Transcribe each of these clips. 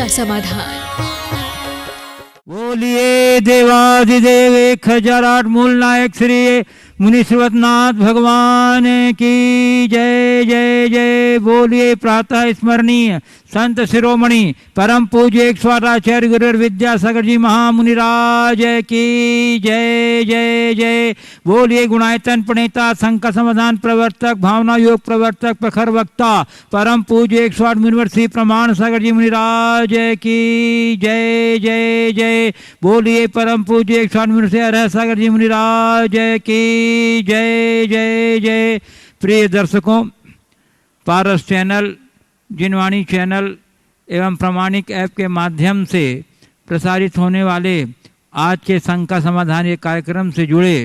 का समाधान। बोलिए देवाधिदेव 1008 मूल नायक श्री मुनि श्रीवतनाथ भगवान की जय जय जय। बोलिए प्रातः स्मरणीय संत शिरोमणि परम पूज्य 108 आचार्य गुरु विद्यासागर जी महामुनिराज की जय जय जय। बोलिए गुणायतन प्रणेता संकट समाधान प्रवर्तक भावना योग प्रवर्तक प्रखर वक्ता परम पूज्य 108 यूनिवर्सिटी प्रमाण सागर जी मुनिराज की जय जय जय। बोलिए परम पूज्य 108 यूनिवर्सिटी अरह सागर जी मुनिराज की जय जय जय। प्रिय दर्शकों, पारस चैनल, जिनवाणी चैनल एवं प्रमाणिक ऐप के माध्यम से प्रसारित होने वाले आज के शंका समाधान ये कार्यक्रम से जुड़े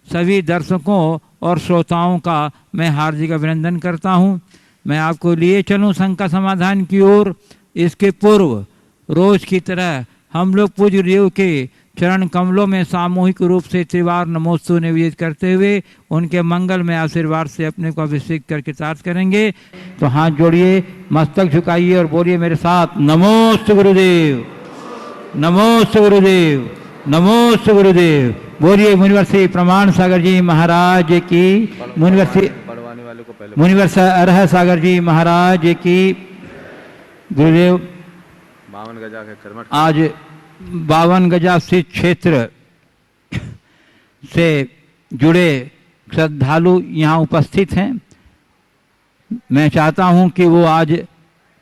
सभी दर्शकों और श्रोताओं का मैं हार्दिक अभिनंदन करता हूं। मैं आपको लिए चलूं शंका समाधान की ओर। इसके पूर्व रोज की तरह हम लोग पूज्य देव के चरण कमलों में सामूहिक रूप से त्रिवार नमोस्तु निवेदित करते हुए उनके मंगल में आशीर्वाद से अपने को अभिषेक करके तार्थ करेंगे। तो हाथ जोड़िए, मस्तक झुकाइए और बोलिए मेरे साथ, नमोस्तु गुरुदेव, नमोस्तु गुरुदेव, नमोस्तु गुरुदेव। बोलिए मुनिवर्षी प्रमाण सागर जी महाराज की, मुनिवर्ष अरह सागर जी महाराज की। गुरुदेव 52 गजा के कर्मठ आज 52 गजा स्थित क्षेत्र से जुड़े श्रद्धालु यहाँ उपस्थित हैं। मैं चाहता हूँ कि वो आज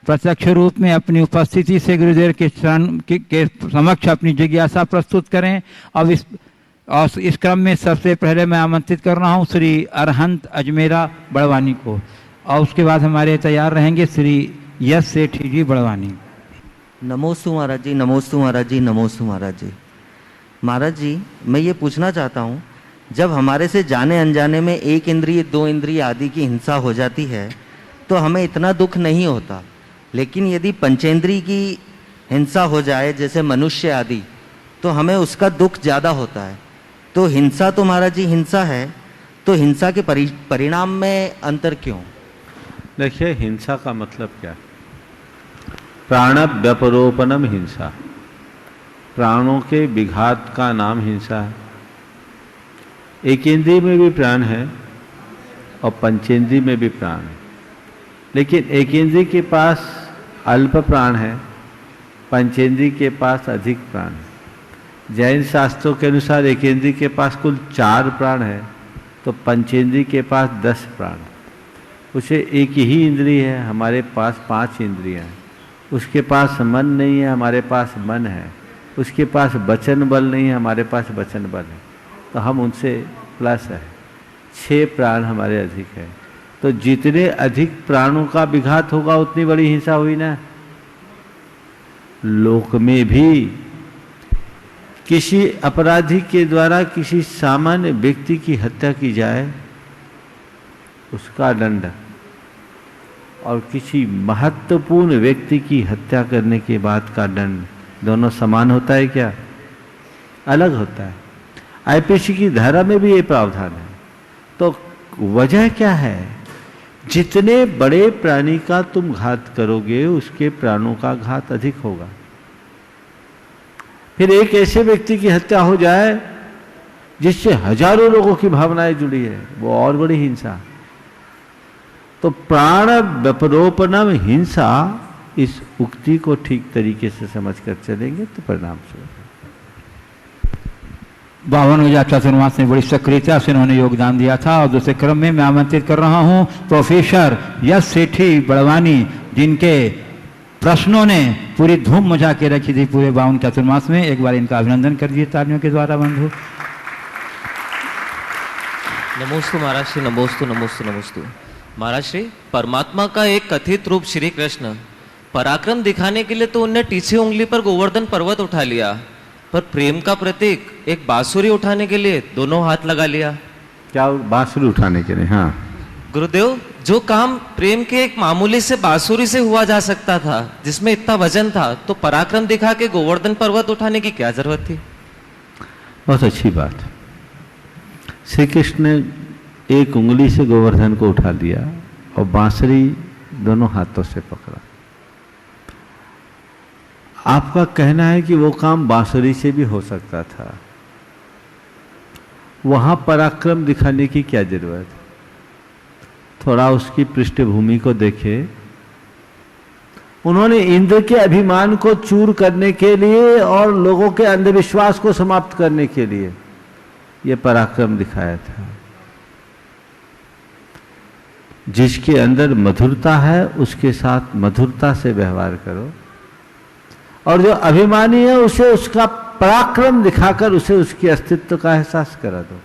प्रत्यक्ष रूप में अपनी उपस्थिति से गुरुदेव के चरण के समक्ष अपनी जिज्ञासा प्रस्तुत करें। अब इस क्रम में सबसे पहले मैं आमंत्रित कर रहा हूँ श्री अरहंत अजमेरा बड़वानी को, और उसके बाद हमारे तैयार रहेंगे श्री यश सेठी जी बड़वानी। नमोस्तु महाराज जी, नमोस्तु महाराज जी, नमोस्तु महाराज जी। महाराज जी, मैं ये पूछना चाहता हूँ, जब हमारे से जाने अनजाने में एक इंद्रिय दो इंद्रिय आदि की हिंसा हो जाती है तो हमें इतना दुख नहीं होता, लेकिन यदि पंचेंद्रिय की हिंसा हो जाए जैसे मनुष्य आदि तो हमें उसका दुख ज़्यादा होता है। तो हिंसा तो महाराज जी हिंसा है, तो हिंसा के परिणाम में अंतर क्यों? देखिए, हिंसा का मतलब क्या? प्राण व्यपरोपणम हिंसा, प्राणों के विघात का नाम हिंसा है। एक इंद्रिय में भी प्राण है और पंचेंद्रिय में भी प्राण है, लेकिन एक इंद्रिय के पास अल्प प्राण है, पंचेंद्रिय के पास अधिक प्राण है। जैन शास्त्रों के अनुसार एक इंद्रिय के पास कुल 4 प्राण है तो पंचेंद्रिय के पास 10 प्राण है। उसे एक ही इंद्रिय है, हमारे पास 5 इंद्रियां हैं। उसके पास मन नहीं है, हमारे पास मन है। उसके पास वचन बल नहीं है, हमारे पास वचन बल है। तो हम उनसे प्लस है, 6 प्राण हमारे अधिक है। तो जितने अधिक प्राणों का विघात होगा उतनी बड़ी हिंसा हुई ना। लोक में भी किसी अपराधी के द्वारा किसी सामान्य व्यक्ति की हत्या की जाए उसका दंड, और किसी महत्वपूर्ण व्यक्ति की हत्या करने के बाद का दंड दोनों समान होता है क्या? अलग होता है। आईपीसी की धारा में भी ये प्रावधान है। तो वजह क्या है? जितने बड़े प्राणी का तुम घात करोगे उसके प्राणों का घात अधिक होगा। फिर एक ऐसे व्यक्ति की हत्या हो जाए जिससे हजारों लोगों की भावनाएं जुड़ी है, वो और बड़ी हिंसा। तो प्राण व्यपरोपणम हिंसा, इस उक्ति को ठीक तरीके से समझकर चलेंगे तो परिणाम से 52 गजा चातुर्मास में बड़ी सक्रियता से उन्होंने योगदान दिया था। और दूसरे क्रम में मैं आमंत्रित कर रहा हूं प्रोफेसर यश सेठी बड़वानी, जिनके प्रश्नों ने पूरी धूम मचा के रखी थी पूरे 52 चातुर्मास में। एक बार इनका अभिनंदन कर दिए तालियों के द्वारा बंधु। नमोस्तु महाराज श्री, नमोस्तु नमोस्तु नमोस्तु। महाराज श्री, परमात्मा का एक कथित रूप श्री कृष्ण, पराक्रम दिखाने के लिए तो उनने तीसरी उंगली पर गोवर्धन पर्वत उठा लिया, पर प्रेम का प्रतीक एक बांसुरी उठाने के लिए दोनों हाथ लगा लिया। क्या बांसुरी उठाने के लिए? हाँ गुरुदेव, जो काम प्रेम के एक मामूली से बांसुरी से हुआ जा सकता था, जिसमें इतना वजन था, तो पराक्रम दिखा के गोवर्धन पर्वत उठाने की क्या जरूरत थी? बहुत अच्छी बात। श्री कृष्ण ने एक उंगली से गोवर्धन को उठा दिया और बांसुरी दोनों हाथों से पकड़ा। आपका कहना है कि वो काम बांसुरी से भी हो सकता था, वहां पराक्रम दिखाने की क्या जरूरत है? थोड़ा उसकी पृष्ठभूमि को देखें। उन्होंने इंद्र के अभिमान को चूर करने के लिए और लोगों के अंधविश्वास को समाप्त करने के लिए यह पराक्रम दिखाया था। जिसके अंदर मधुरता है उसके साथ मधुरता से व्यवहार करो, और जो अभिमानी है उसे उसका पराक्रम दिखाकर उसे उसके अस्तित्व का एहसास करा दो।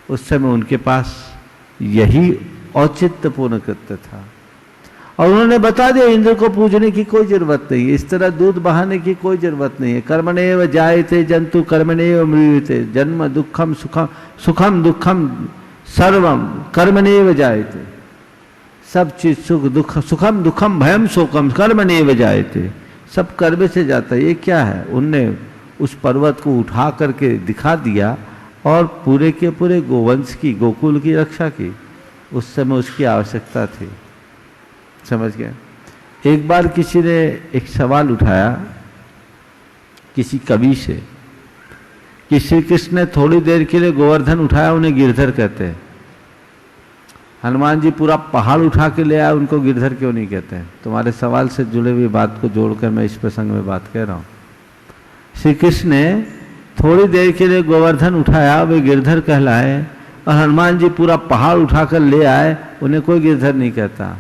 उस समय उनके पास यही औचित्यपूर्ण कृत्य था, और उन्होंने बता दिया इंद्र को पूजने की कोई जरूरत नहीं है, इस तरह दूध बहाने की कोई जरूरत नहीं है। कर्मणेव जायते जंतु कर्मणेव मृत्यते, जन्म दुखम सुखम सुखम दुखम सर्वम कर्मणेव जायते। सब चीज सुख दुख सुखम दुखम भयम शोकम कर्मणेव जायते, सब कर्म से जाता है। ये क्या है? उनने उस पर्वत को उठा करके दिखा दिया और पूरे के पूरे गोवंश की, गोकुल की रक्षा की। उस समय उसकी आवश्यकता थी, समझ गए? एक बार किसी ने एक सवाल उठाया किसी कवि से कि श्री कृष्ण ने थोड़ी देर के लिए गोवर्धन उठाया, उन्हें गिरधर कहते हैं। हनुमान जी पूरा पहाड़ उठा के ले आए, उनको गिरधर क्यों नहीं कहते हैं? तुम्हारे सवाल से जुड़े हुई बात को जोड़कर मैं इस प्रसंग में बात कह रहा हूं। श्री कृष्ण ने थोड़ी देर के लिए गोवर्धन उठाया, वे गिरधर कहलाए, और हनुमान जी पूरा पहाड़ उठाकर ले आए, उन्हें कोई गिरधर नहीं कहता।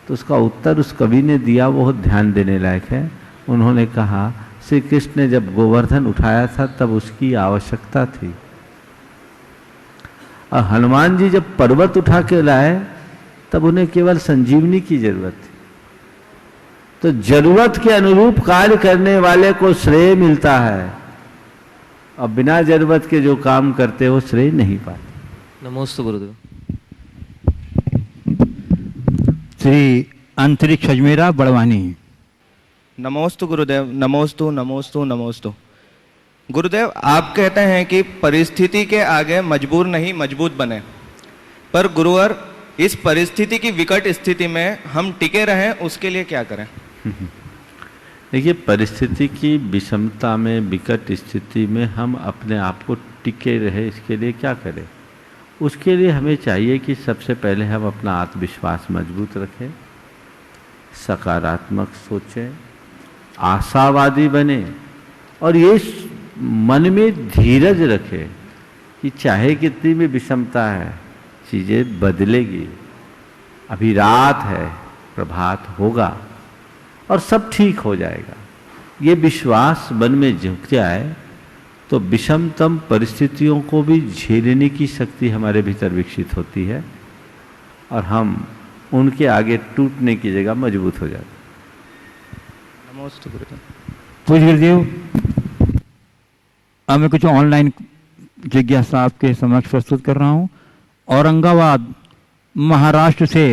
तो उसका उत्तर उस कवि ने दिया, बहुत ध्यान देने लायक है। उन्होंने कहा श्री कृष्ण ने जब गोवर्धन उठाया था तब उसकी आवश्यकता थी, और हनुमान जी जब पर्वत उठा के लाए तब उन्हें केवल संजीवनी की जरूरत थी। तो जरूरत के अनुरूप कार्य करने वाले को श्रेय मिलता है, और बिना जरूरत के जो काम करते हो श्रेय नहीं पाते। नमोस्तु गुरुदेव। श्री अंतरिक्ष अजमेरा बड़वानी। नमोस्तु गुरुदेव। नमोस्तु नमोस्तु नमोस्तु। गुरुदेव, आप कहते हैं कि परिस्थिति के आगे मजबूर नहीं मजबूत बने, पर गुरुवर इस परिस्थिति की विकट स्थिति में हम टिके रहें, उसके लिए क्या करें? देखिए, परिस्थिति की विषमता में, विकट स्थिति में हम अपने आप को टिके रहे, इसके लिए क्या करें? उसके लिए हमें चाहिए कि सबसे पहले हम अपना आत्मविश्वास मजबूत रखें, सकारात्मक सोचें, आशावादी बने, और ये मन में धीरज रखें कि चाहे कितनी भी विषमता है चीज़ें बदलेगी। अभी रात है, प्रभात होगा और सब ठीक हो जाएगा। ये विश्वास मन में झुक जाए तो विषमतम परिस्थितियों को भी झेलने की शक्ति हमारे भीतर विकसित होती है, और हम उनके आगे टूटने की जगह मजबूत हो जाते हैं। नमोस्तु गुरुदेव। पूज्य गुरुदेव, अब मैं कुछ ऑनलाइन जिज्ञासा आपके समक्ष प्रस्तुत कर रहा हूँ। औरंगाबाद महाराष्ट्र से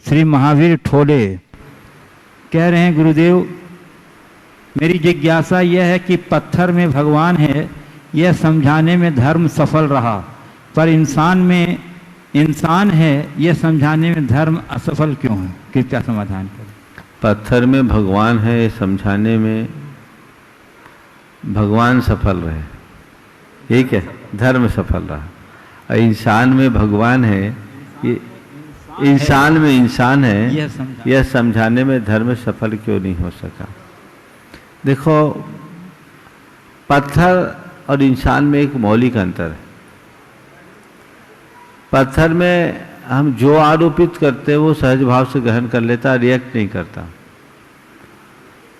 श्री महावीर ठोले कह रहे हैं, गुरुदेव मेरी जिज्ञासा यह है कि पत्थर में भगवान है, यह समझाने में धर्म सफल रहा, पर इंसान में इंसान है, यह समझाने में धर्म असफल क्यों है? कृपया समाधान करें। पत्थर में भगवान है ये समझाने में भगवान सफल रहे, ठीक है, धर्म सफल रहा। और इंसान में भगवान है, ये इंसान में इंसान है, यह समझाने में धर्म सफल क्यों नहीं हो सका? देखो, पत्थर और इंसान में एक मौलिक अंतर है। पत्थर में हम जो आरोपित करते हैं वो सहज भाव से ग्रहण कर लेता, रिएक्ट नहीं करता।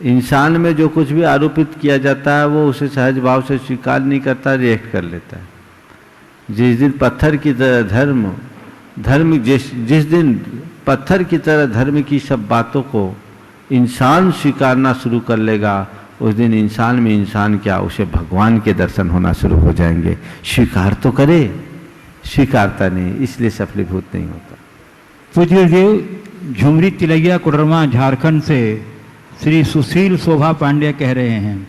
इंसान में जो कुछ भी आरोपित किया जाता है वो उसे सहज भाव से स्वीकार नहीं करता, रिएक्ट कर लेता है। जिस दिन पत्थर की तरह धर्म जिस दिन पत्थर की तरह धर्म की सब बातों को इंसान स्वीकारना शुरू कर लेगा, उस दिन इंसान में इंसान क्या, उसे भगवान के दर्शन होना शुरू हो जाएंगे। स्वीकार तो करे, स्वीकारता नहीं, इसलिए सफलीभूत नहीं होता। पूज्य देव, झुमरी तिलैया कोडरमा झारखंड से श्री सुशील शोभा पांडे कह रहे हैं,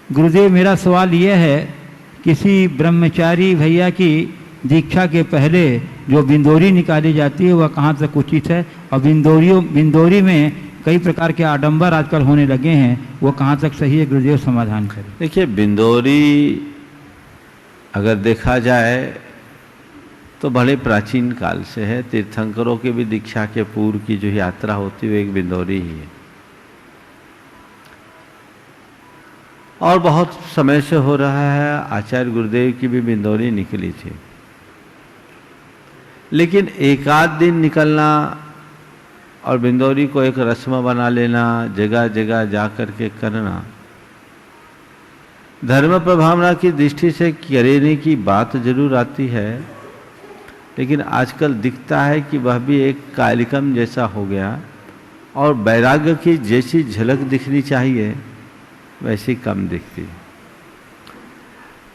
गुरुदेव मेरा सवाल यह है, किसी ब्रह्मचारी भैया की दीक्षा के पहले जो बिंदोरी निकाली जाती है वह कहाँ तक उचित है, और बिंदोरी में कई प्रकार के आडंबर आजकल होने लगे हैं, वो कहाँ तक सही है, गुरुदेव समाधान करें। देखिए, बिंदोरी अगर देखा जाए तो बड़े प्राचीन काल से है। तीर्थंकरों के भी दीक्षा के पूर्व की जो यात्रा होती है वो एक बिंदोरी ही है, और बहुत समय से हो रहा है। आचार्य गुरुदेव की भी बिंदोरी निकली थी, लेकिन एक आध दिन निकलना और बिंदोरी को एक रस्म बना लेना, जगह जगह जा कर के करना, धर्म प्रभावना की दृष्टि से करने की बात जरूर आती है, लेकिन आजकल दिखता है कि वह भी एक कार्यक्रम जैसा हो गया, और वैराग्य की जैसी झलक दिखनी चाहिए वैसी कम दिखती है।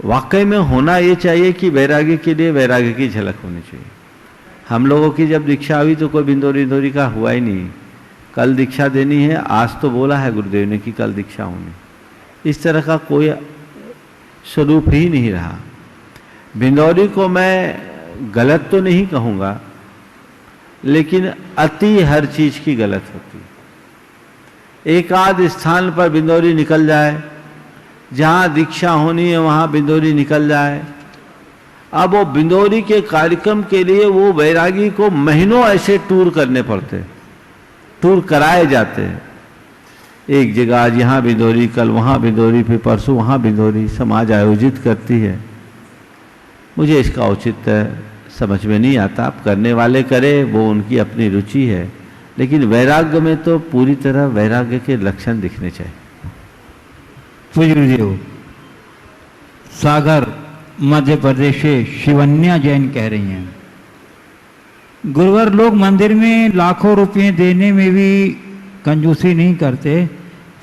वाकई में होना ये चाहिए कि वैराग्य के लिए वैराग्य की झलक होनी चाहिए। हम लोगों की जब दीक्षा हुई तो कोई बिंदोरी का हुआ ही नहीं। कल दीक्षा देनी है, आज तो बोला है गुरुदेव ने कि कल दीक्षा होनी, इस तरह का कोई स्वरूप ही नहीं रहा। बिंदोरी को मैं गलत तो नहीं कहूँगा, लेकिन अति हर चीज की गलत होती है। एक आध स्थान पर बिंदोरी निकल जाए, जहाँ दीक्षा होनी है वहाँ बिंदोरी निकल जाए। अब वो बिंदोरी के कार्यक्रम के लिए वो वैरागी को महीनों ऐसे टूर करने पड़ते, टूर कराए जाते हैं। एक जगह आज यहाँ बिंदोरी, कल वहाँ बिंदोरी, फिर परसों वहाँ बिंदोरी समाज आयोजित करती है। मुझे इसका औचित्य समझ में नहीं आता। आप करने वाले करे, वो उनकी अपनी रुचि है, लेकिन वैराग्य में तो पूरी तरह वैराग्य के लक्षण दिखने चाहिए। पूज्य गुरुदेव, सागर मध्य प्रदेश से शिवन्या जैन कह रही हैं, गुरुवर लोग मंदिर में लाखों रुपए देने में भी कंजूसी नहीं करते,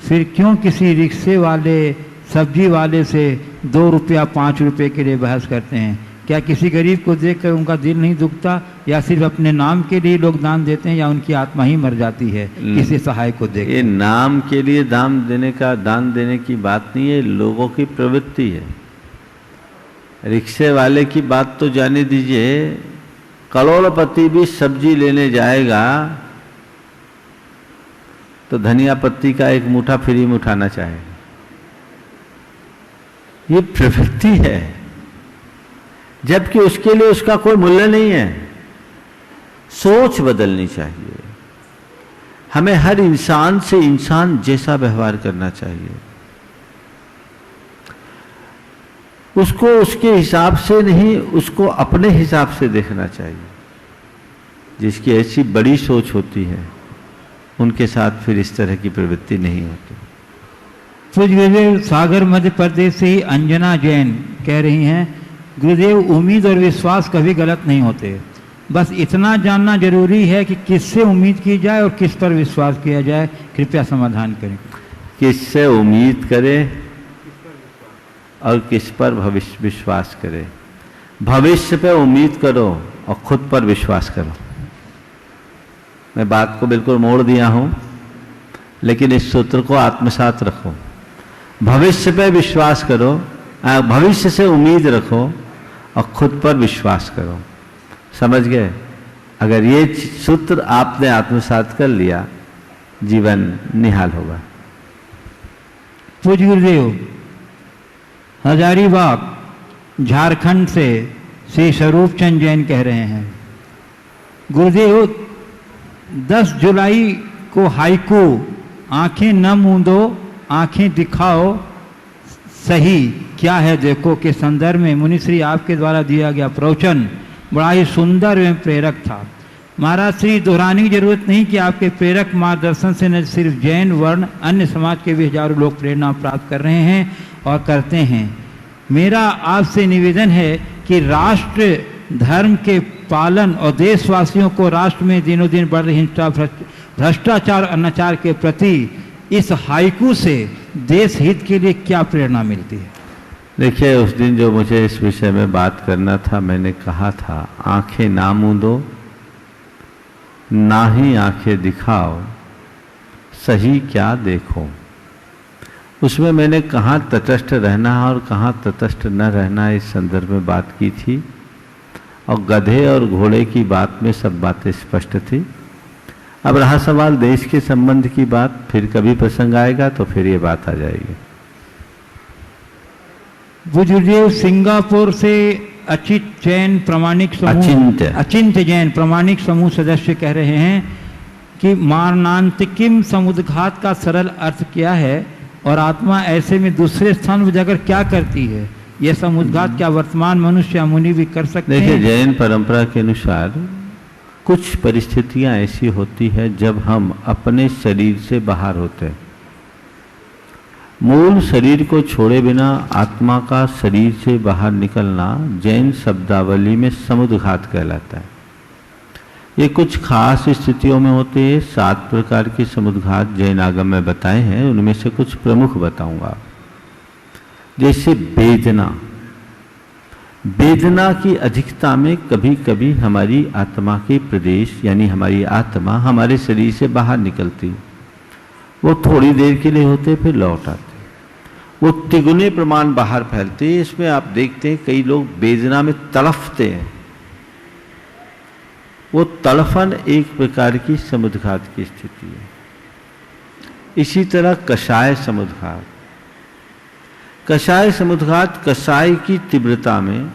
फिर क्यों किसी रिक्शे वाले, सब्जी वाले से 2 रुपया 5 रुपए के लिए बहस करते हैं? क्या किसी गरीब को देखकर उनका दिल नहीं दुखता, या सिर्फ अपने नाम के लिए लोग दान देते हैं, या उनकी आत्मा ही मर जाती है किसी सहाय को देख? ये नाम के लिए दान देने की बात नहीं है, लोगों की प्रवृत्ति है। रिक्शे वाले की बात तो जाने दीजिए, करोड़पति भी सब्जी लेने जाएगा तो धनिया पत्ती का एक मुठा फ्री में उठाना चाहेगा। ये प्रवृत्ति है, जबकि उसके लिए उसका कोई मूल्य नहीं है। सोच बदलनी चाहिए। हमें हर इंसान से इंसान जैसा व्यवहार करना चाहिए, उसको उसके हिसाब से नहीं, उसको अपने हिसाब से देखना चाहिए। जिसकी ऐसी बड़ी सोच होती है उनके साथ फिर इस तरह की प्रवृत्ति नहीं होती। पूज्य गुरुदेव, सागर मध्य प्रदेश से ही अंजना जैन कह रही हैं, गुरुदेव उम्मीद और विश्वास कभी गलत नहीं होते, बस इतना जानना जरूरी है कि किससे उम्मीद की जाए और किस पर विश्वास किया जाए, कृपया समाधान करें। किससे उम्मीद करे और किस पर भविष्य विश्वास करे? भविष्य पे उम्मीद करो और खुद पर विश्वास करो। मैं बात को बिल्कुल मोड़ दिया हूं, लेकिन इस सूत्र को आत्मसात रखो। भविष्य पे विश्वास करो, भविष्य से उम्मीद रखो और खुद पर विश्वास करो। समझ गए? अगर ये सूत्र आपने आत्मसात कर लिया, जीवन निहाल होगा। पूज्य गुरुदेव, हजारीबाग झारखंड से श्री स्वरूप चंद जैन कह रहे हैं, गुरुदेव 10 जुलाई को हाइकू, आंखें न मूंदो आंखें दिखाओ सही क्या है देखो के संदर्भ में मुनिश्री आपके द्वारा दिया गया प्रवचन बड़ा ही सुंदर एवं प्रेरक था। महाराज श्री दोहराने की जरूरत नहीं कि आपके प्रेरक मार्गदर्शन से न सिर्फ जैन वर्ण, अन्य समाज के भी हजारों लोग प्रेरणा प्राप्त कर रहे हैं और करते हैं। मेरा आपसे निवेदन है कि राष्ट्र धर्म के पालन और देशवासियों को राष्ट्र में दिनों दिन बढ़ रही हिंसा, भ्रष्टाचार, अनाचार के प्रति इस हाइकू से देश हित के लिए क्या प्रेरणा मिलती है? देखिए, उस दिन जो मुझे इस विषय में बात करना था, मैंने कहा था आंखें ना मूंदो ना ही आंखें दिखाओ, सही क्या देखो। उसमें मैंने कहाँ तटस्थ रहना और कहाँ तटस्थ न रहना इस संदर्भ में बात की थी, और गधे और घोड़े की बात में सब बातें स्पष्ट थी। अब रहा सवाल देश के संबंध की बात, फिर कभी प्रसंग आएगा तो फिर ये बात आ जाएगी। बुजुर्ग सिंगापुर से अचित जैन प्रामाणिक समूह अचिंत्य जैन प्रामाणिक समूह सदस्य कह रहे हैं कि मारणांतिकिम समुद्घात का सरल अर्थ क्या है और आत्मा ऐसे में दूसरे स्थान पर जाकर क्या करती है? यह समुद्घात क्या वर्तमान मनुष्य या मुनि भी कर सकते हैं? देखिए, जैन परंपरा के अनुसार कुछ परिस्थितियां ऐसी होती है जब हम अपने शरीर से बाहर होते हैं। मूल शरीर को छोड़े बिना आत्मा का शरीर से बाहर निकलना जैन शब्दावली में समुद्घात कहलाता है। ये कुछ खास स्थितियों में होते हैं। 7 प्रकार के समुद्घात जैन आगम में बताए हैं, उनमें से कुछ प्रमुख बताऊंगा। जैसे वेदना, वेदना की अधिकता में कभी कभी हमारी आत्मा के प्रदेश यानी हमारी आत्मा हमारे शरीर से बाहर निकलती, वो थोड़ी देर के लिए होते फिर लौट आते, वो तिगुने प्रमाण बाहर फैलते। इसमें आप देखते हैं कई लोग वेदना में तड़फते हैं, वो तड़फन एक प्रकार की समुद्घात की स्थिति है। इसी तरह कषाय समुद्घात, कषाय समुद्घात कषाय की तीव्रता में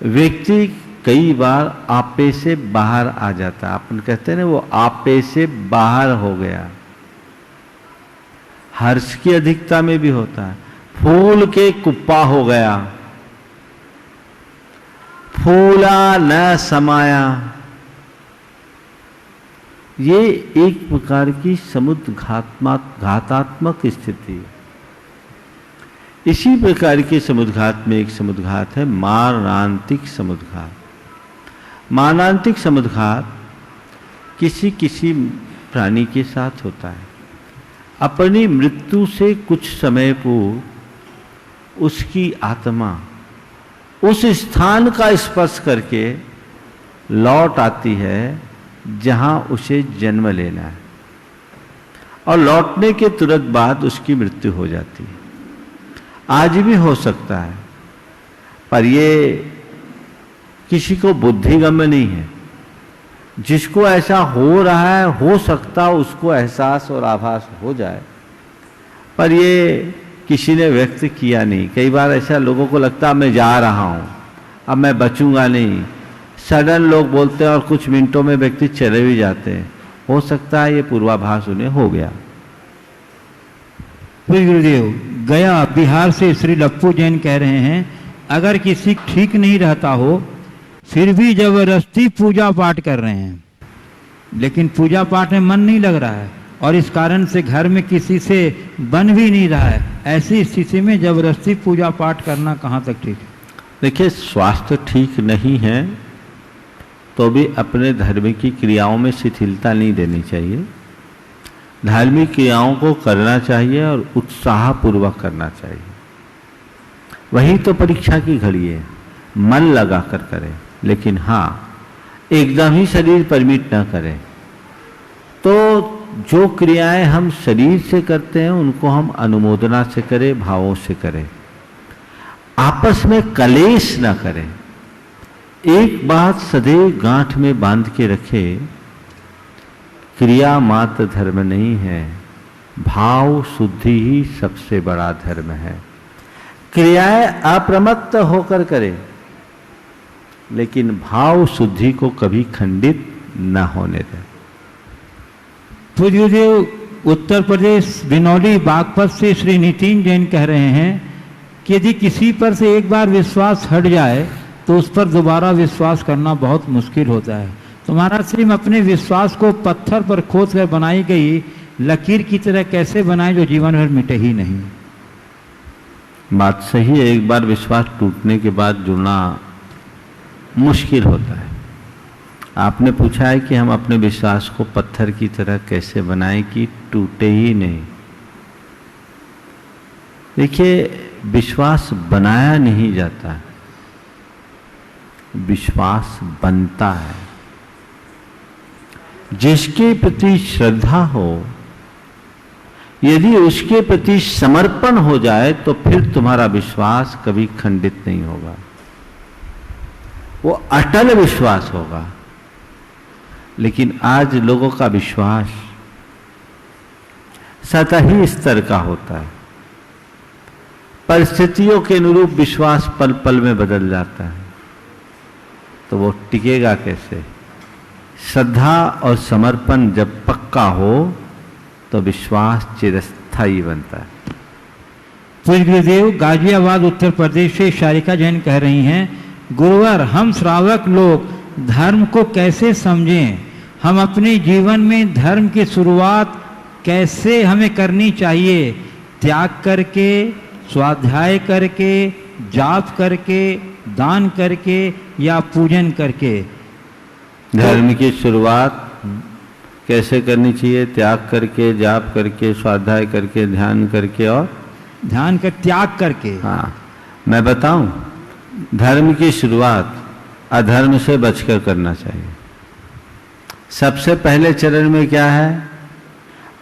व्यक्ति कई बार आपे से बाहर आ जाता है। अपन कहते हैं ना, वो आपे से बाहर हो गया। हर्ष की अधिकता में भी होता है, फूल के कुप्पा हो गया, फूला न समाया, ये एक प्रकार की घातात्मक स्थिति। इसी प्रकार के समुद्घात में एक समुद्घात है मारणांतिक समुद्घात। मारणांतिक समुद्घात किसी किसी प्राणी के साथ होता है। अपनी मृत्यु से कुछ समय पूर्व उसकी आत्मा उस स्थान का स्पर्श करके लौट आती है जहां उसे जन्म लेना है, और लौटने के तुरंत बाद उसकी मृत्यु हो जाती है। आज भी हो सकता है, पर ये किसी को बुद्धिगम्य नहीं है। जिसको ऐसा हो रहा है, हो सकता उसको एहसास और आभास हो जाए, पर ये किसी ने व्यक्त किया नहीं। कई बार ऐसा लोगों को लगता है मैं जा रहा हूं, अब मैं बचूंगा नहीं। सडन लोग बोलते हैं और कुछ मिनटों में व्यक्ति चले भी जाते हैं। हो सकता है ये पूर्वाभास उन्हें हो गया। गुरुदेव, गया बिहार से श्री लप्पू जैन कह रहे हैं, अगर किसी ठीक नहीं रहता हो फिर भी जबरदस्ती पूजा पाठ कर रहे हैं, लेकिन पूजा पाठ में मन नहीं लग रहा है और इस कारण से घर में किसी से बन भी नहीं रहा है, ऐसी स्थिति में जबरदस्ती पूजा पाठ करना कहाँ तक ठीक है? देखिए, स्वास्थ्य ठीक नहीं है तो भी अपने धर्म की क्रियाओं में शिथिलता नहीं देनी चाहिए। धार्मिक क्रियाओं को करना चाहिए और उत्साहपूर्वक करना चाहिए। वही तो परीक्षा की घड़ी है, मन लगा कर करें, लेकिन हाँ एकदम ही शरीर परमिट ना करें। तो जो क्रियाएं हम शरीर से करते हैं उनको हम अनुमोदना से करें, भावों से करें, आपस में कलेश ना करें। एक बात सदैव गांठ में बांध के रखे, क्रिया मात्र धर्म नहीं है, भाव शुद्धि ही सबसे बड़ा धर्म है। क्रियाएं अप्रमत्त होकर करें, लेकिन भाव शुद्धि को कभी खंडित न होने दें। पूज्यदेव उत्तर प्रदेश बिनौली बागपत से श्री नितिन जैन कह रहे हैं कि यदि किसी पर से एक बार विश्वास हट जाए तो उस पर दोबारा विश्वास करना बहुत मुश्किल होता है। तो महाराज श्री अपने विश्वास को पत्थर पर खोद कर बनाई गई लकीर की तरह कैसे बनाए जो जीवन भर मिटे ही नहीं? बात सही है, एक बार विश्वास टूटने के बाद जुड़ना मुश्किल होता है। आपने पूछा है कि हम अपने विश्वास को पत्थर की तरह कैसे बनाएं कि टूटे ही नहीं। देखिए, विश्वास बनाया नहीं जाता, विश्वास बनता है। जिसके प्रति श्रद्धा हो, यदि उसके प्रति समर्पण हो जाए तो फिर तुम्हारा विश्वास कभी खंडित नहीं होगा, वो अटल विश्वास होगा। लेकिन आज लोगों का विश्वास सतही स्तर का होता है। परिस्थितियों के अनुरूप विश्वास पल पल में बदल जाता है, तो वो टिकेगा कैसे? श्रद्धा और समर्पण जब पक्का हो तो विश्वास चिरस्थायी बनता है। पूज्य गुरुदेव, गाजियाबाद उत्तर प्रदेश से शारिका जैन कह रही हैं, गुरुवर हम श्रावक लोग धर्म को कैसे समझें? हम अपने जीवन में धर्म की शुरुआत कैसे हमें करनी चाहिए? त्याग करके, स्वाध्याय करके, जाप करके, दान करके या पूजन करके? धर्म की शुरुआत कैसे करनी चाहिए? त्याग करके, जाप करके, स्वाध्याय करके, ध्यान करके और ध्यान कर त्याग करके। हाँ, मैं बताऊं, धर्म की शुरुआत अधर्म से बचकर करना चाहिए। सबसे पहले चरण में क्या है?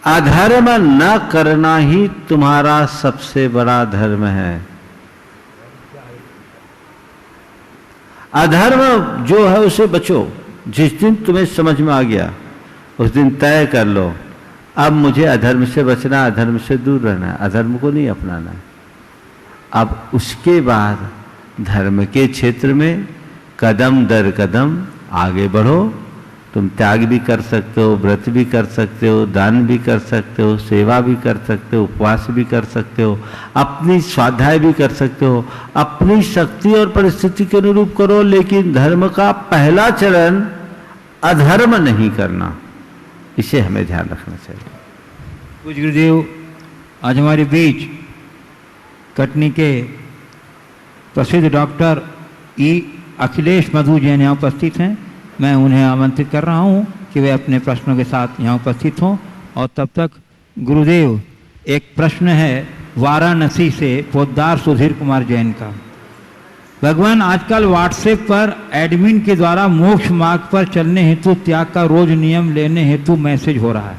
अधर्म न करना ही तुम्हारा सबसे बड़ा धर्म है। अधर्म जो है उसे बचो। जिस दिन तुम्हें समझ में आ गया उस दिन तय कर लो, अब मुझे अधर्म से बचना, अधर्म से दूर रहना है, अधर्म को नहीं अपनाना है। अब उसके बाद धर्म के क्षेत्र में कदम दर कदम आगे बढ़ो। तुम त्याग भी कर सकते हो, व्रत भी कर सकते हो, दान भी कर सकते हो, सेवा भी कर सकते हो, उपवास भी कर सकते हो, अपनी स्वाध्याय भी कर सकते हो। अपनी शक्ति और परिस्थिति के अनुरूप करो, लेकिन धर्म का पहला चरण अधर्म नहीं करना, इसे हमें ध्यान रखना चाहिए। पूज्य गुरुदेव, आज हमारे बीच कटनी के प्रसिद्ध डॉक्टर ई अखिलेश मधु जैन यहाँ उपस्थित हैं। मैं उन्हें आमंत्रित कर रहा हूँ कि वे अपने प्रश्नों के साथ यहाँ उपस्थित हों। और तब तक गुरुदेव, एक प्रश्न है वाराणसी से पोद्दार सुधीर कुमार जैन का। भगवान, आजकल व्हाट्सएप पर एडमिन के द्वारा मोक्ष मार्ग पर चलने हेतु त्याग का रोज नियम लेने हेतु मैसेज हो रहा है।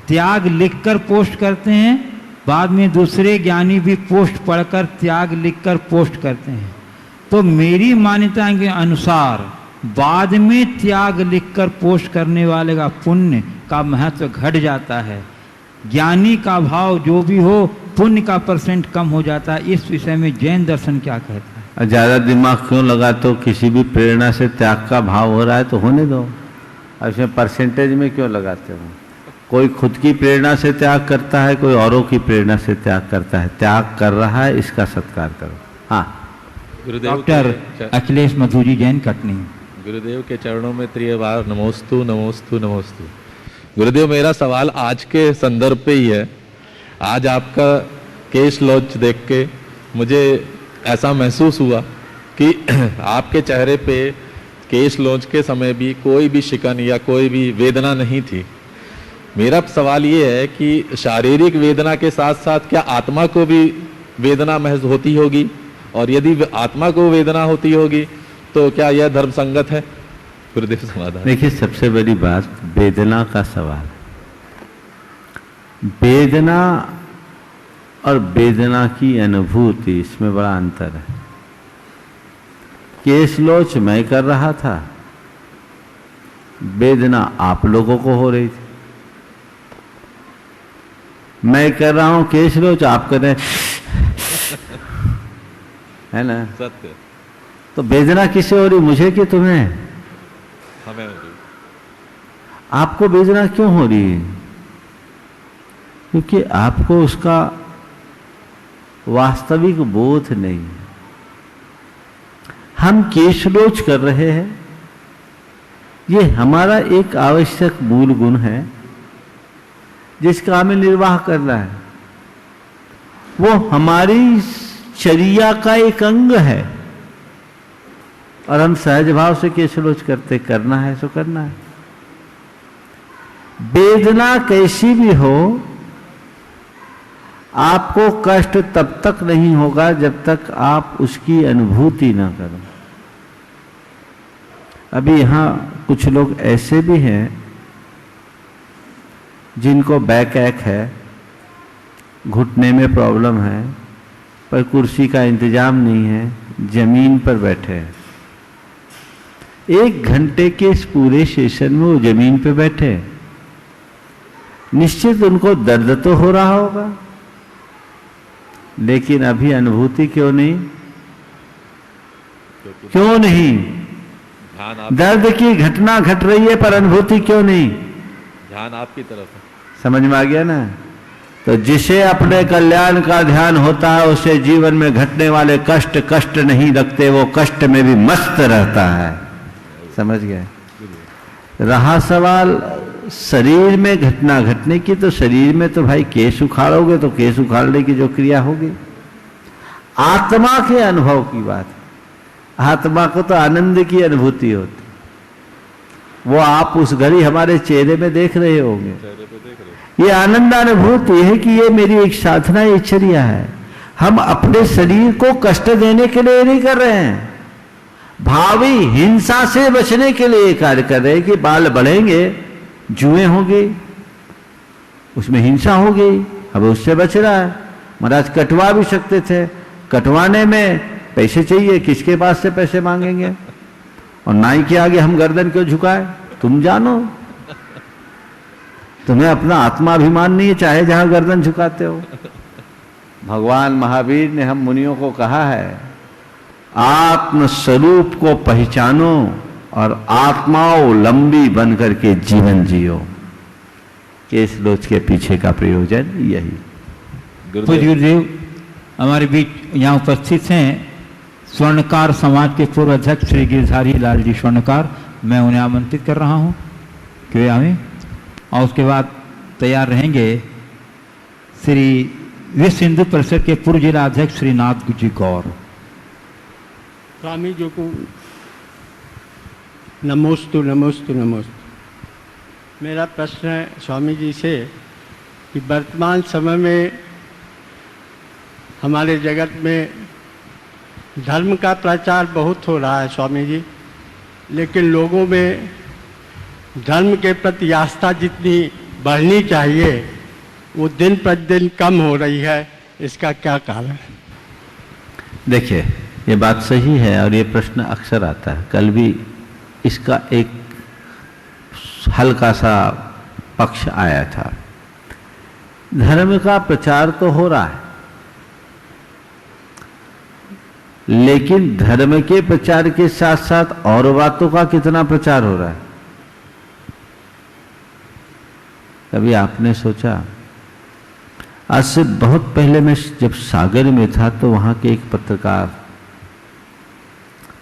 त्याग लिखकर पोस्ट करते हैं, बाद में दूसरे ज्ञानी भी पोस्ट पढ़कर त्याग लिखकर पोस्ट करते हैं। तो मेरी मान्यता के अनुसार बाद में त्याग लिखकर पोस्ट करने वाले का पुण्य का महत्व घट जाता है। ज्ञानी का भाव जो भी हो, पुण्य का परसेंट कम हो जाता है। इस विषय में जैन दर्शन क्या कहता है? ज्यादा दिमाग क्यों लगाते हो? किसी भी प्रेरणा से त्याग का भाव हो रहा है तो होने दो। इसमें परसेंटेज में क्यों लगाते हो? कोई खुद की प्रेरणा से त्याग करता है, कोई औरों की प्रेरणा से त्याग करता है। त्याग कर रहा है, इसका सत्कार करो। हाँ, डॉक्टर अखिलेश मधु जी जैन, कटनी। गुरुदेव के चरणों में त्रिय बार नमोस्तु नमोस्तु नमोस्तु। गुरुदेव, मेरा सवाल आज के संदर्भ पे ही है। आज आपका केस लॉन्च देख के मुझे ऐसा महसूस हुआ कि आपके चेहरे पे केस लॉन्च के समय भी कोई भी शिकन या कोई भी वेदना नहीं थी। मेरा सवाल ये है कि शारीरिक वेदना के साथ साथ क्या आत्मा को भी वेदना महसूस होती होगी? और यदि आत्मा को वेदना होती होगी तो क्या यह धर्म संगत है? गुरुदेव समाधान। देखिए, सबसे बड़ी बात वेदना का सवाल। वेदना और वेदना की अनुभूति, इसमें बड़ा अंतर है। केस लॉन्च मैं कर रहा था, वेदना आप लोगों को हो रही थी। मैं कर रहा हूं केस लॉन्च, आप कर रहे है ना? सत्य। तो वेदना किसे हो रही, मुझे कि तुम्हें? हमें हो रही। आपको वेदना क्यों हो रही है? क्योंकि आपको उसका वास्तविक बोध नहीं। हम केशलोच कर रहे हैं, ये हमारा एक आवश्यक मूल गुण है जिसका हमें निर्वाह करना है। वो हमारी चर्या का एक अंग है और हम सहज भाव से केशलोच करते। करना है सो करना है। वेदना कैसी भी हो, आपको कष्ट तब तक नहीं होगा जब तक आप उसकी अनुभूति ना करो। अभी यहां कुछ लोग ऐसे भी हैं जिनको बैक एक है, घुटने में प्रॉब्लम है, पर कुर्सी का इंतजाम नहीं है, जमीन पर बैठे हैं। 1 घंटे के इस पूरे सेशन में वो जमीन पे बैठे, निश्चित उनको दर्द तो हो रहा होगा, लेकिन अभी अनुभूति क्यों नहीं? क्यों नहीं? दर्द की घटना घट रही है पर अनुभूति क्यों नहीं? ध्यान आपकी तरफ है। समझ में आ गया ना? तो जिसे अपने कल्याण का ध्यान होता है उसे जीवन में घटने वाले कष्ट नहीं लगते, वो कष्ट में भी मस्त रहता है। समझ गए? रहा सवाल शरीर में घटना घटने की, तो शरीर में तो भाई केस उखाड़ोगे तो केस उखाड़ने की जो क्रिया होगी, आत्मा के अनुभव की बात है। आत्मा को तो आनंद की अनुभूति होती, वो आप उस घड़ी हमारे चेहरे में देख रहे होंगे। ये आनंद अनुभूति है कि ये मेरी एक साधना, ये चर्या है। हम अपने शरीर को कष्ट देने के लिए नहीं कर रहे हैं, भावी हिंसा से बचने के लिए कार्य कर रहे हैं कि बाल बढ़ेंगे, जुएं होंगी, उसमें हिंसा होगी, अब उससे बच रहा है। महाराज कटवा भी सकते थे, कटवाने में पैसे चाहिए, किसके पास से पैसे मांगेंगे? और नाई के आगे हम गर्दन क्यों झुकाए? तुम जानो, तुम्हें अपना आत्माभिमान नहीं है, चाहे जहां गर्दन झुकाते हो। भगवान महावीर ने हम मुनियों को कहा है, आत्म स्वरूप को पहचानो और आत्मावलंबी बनकर के जीवन जियो। केस लोच के पीछे का प्रयोजन यही। गुरुदेव हमारे बीच यहाँ उपस्थित हैं स्वर्णकार समाज के पूर्व अध्यक्ष श्री गिरधारी लाल जी स्वर्णकार, मैं उन्हें आमंत्रित कर रहा हूँ कि वे आवें, और उसके बाद तैयार रहेंगे श्री विश्व हिंदू परिषद के पूर्व जिला अध्यक्ष श्री नाथ जी गौर। स्वामी जी को नमोस्तु नमोस्तु नमोस्तु। मेरा प्रश्न है स्वामी जी से कि वर्तमान समय में हमारे जगत में धर्म का प्रचार बहुत हो रहा है स्वामी जी, लेकिन लोगों में धर्म के प्रति आस्था जितनी बढ़नी चाहिए वो दिन प्रतिदिन कम हो रही है, इसका क्या कारण? देखिए, ये बात सही है और ये प्रश्न अक्सर आता है। कल भी इसका एक हल्का सा पक्ष आया था। धर्म का प्रचार तो हो रहा है, लेकिन धर्म के प्रचार के साथ साथ और बातों का कितना प्रचार हो रहा है? कभी आपने सोचा? आज से बहुत पहले मैं जब सागर में था तो वहां के एक पत्रकार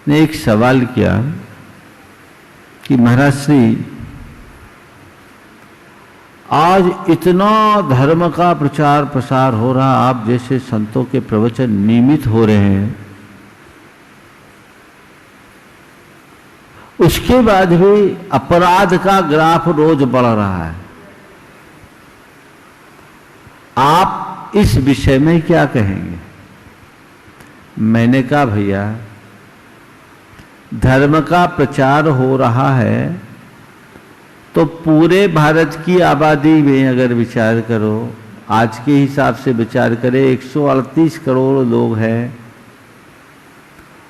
ने एक सवाल किया कि महाराज श्री, आज इतना धर्म का प्रचार प्रसार हो रहा, आप जैसे संतों के प्रवचन नियमित हो रहे हैं, उसके बाद भी अपराध का ग्राफ रोज बढ़ रहा है, आप इस विषय में क्या कहेंगे? मैंने कहा भैया, धर्म का प्रचार हो रहा है तो पूरे भारत की आबादी में अगर विचार करो, आज के हिसाब से विचार करें 138 करोड़ लोग हैं,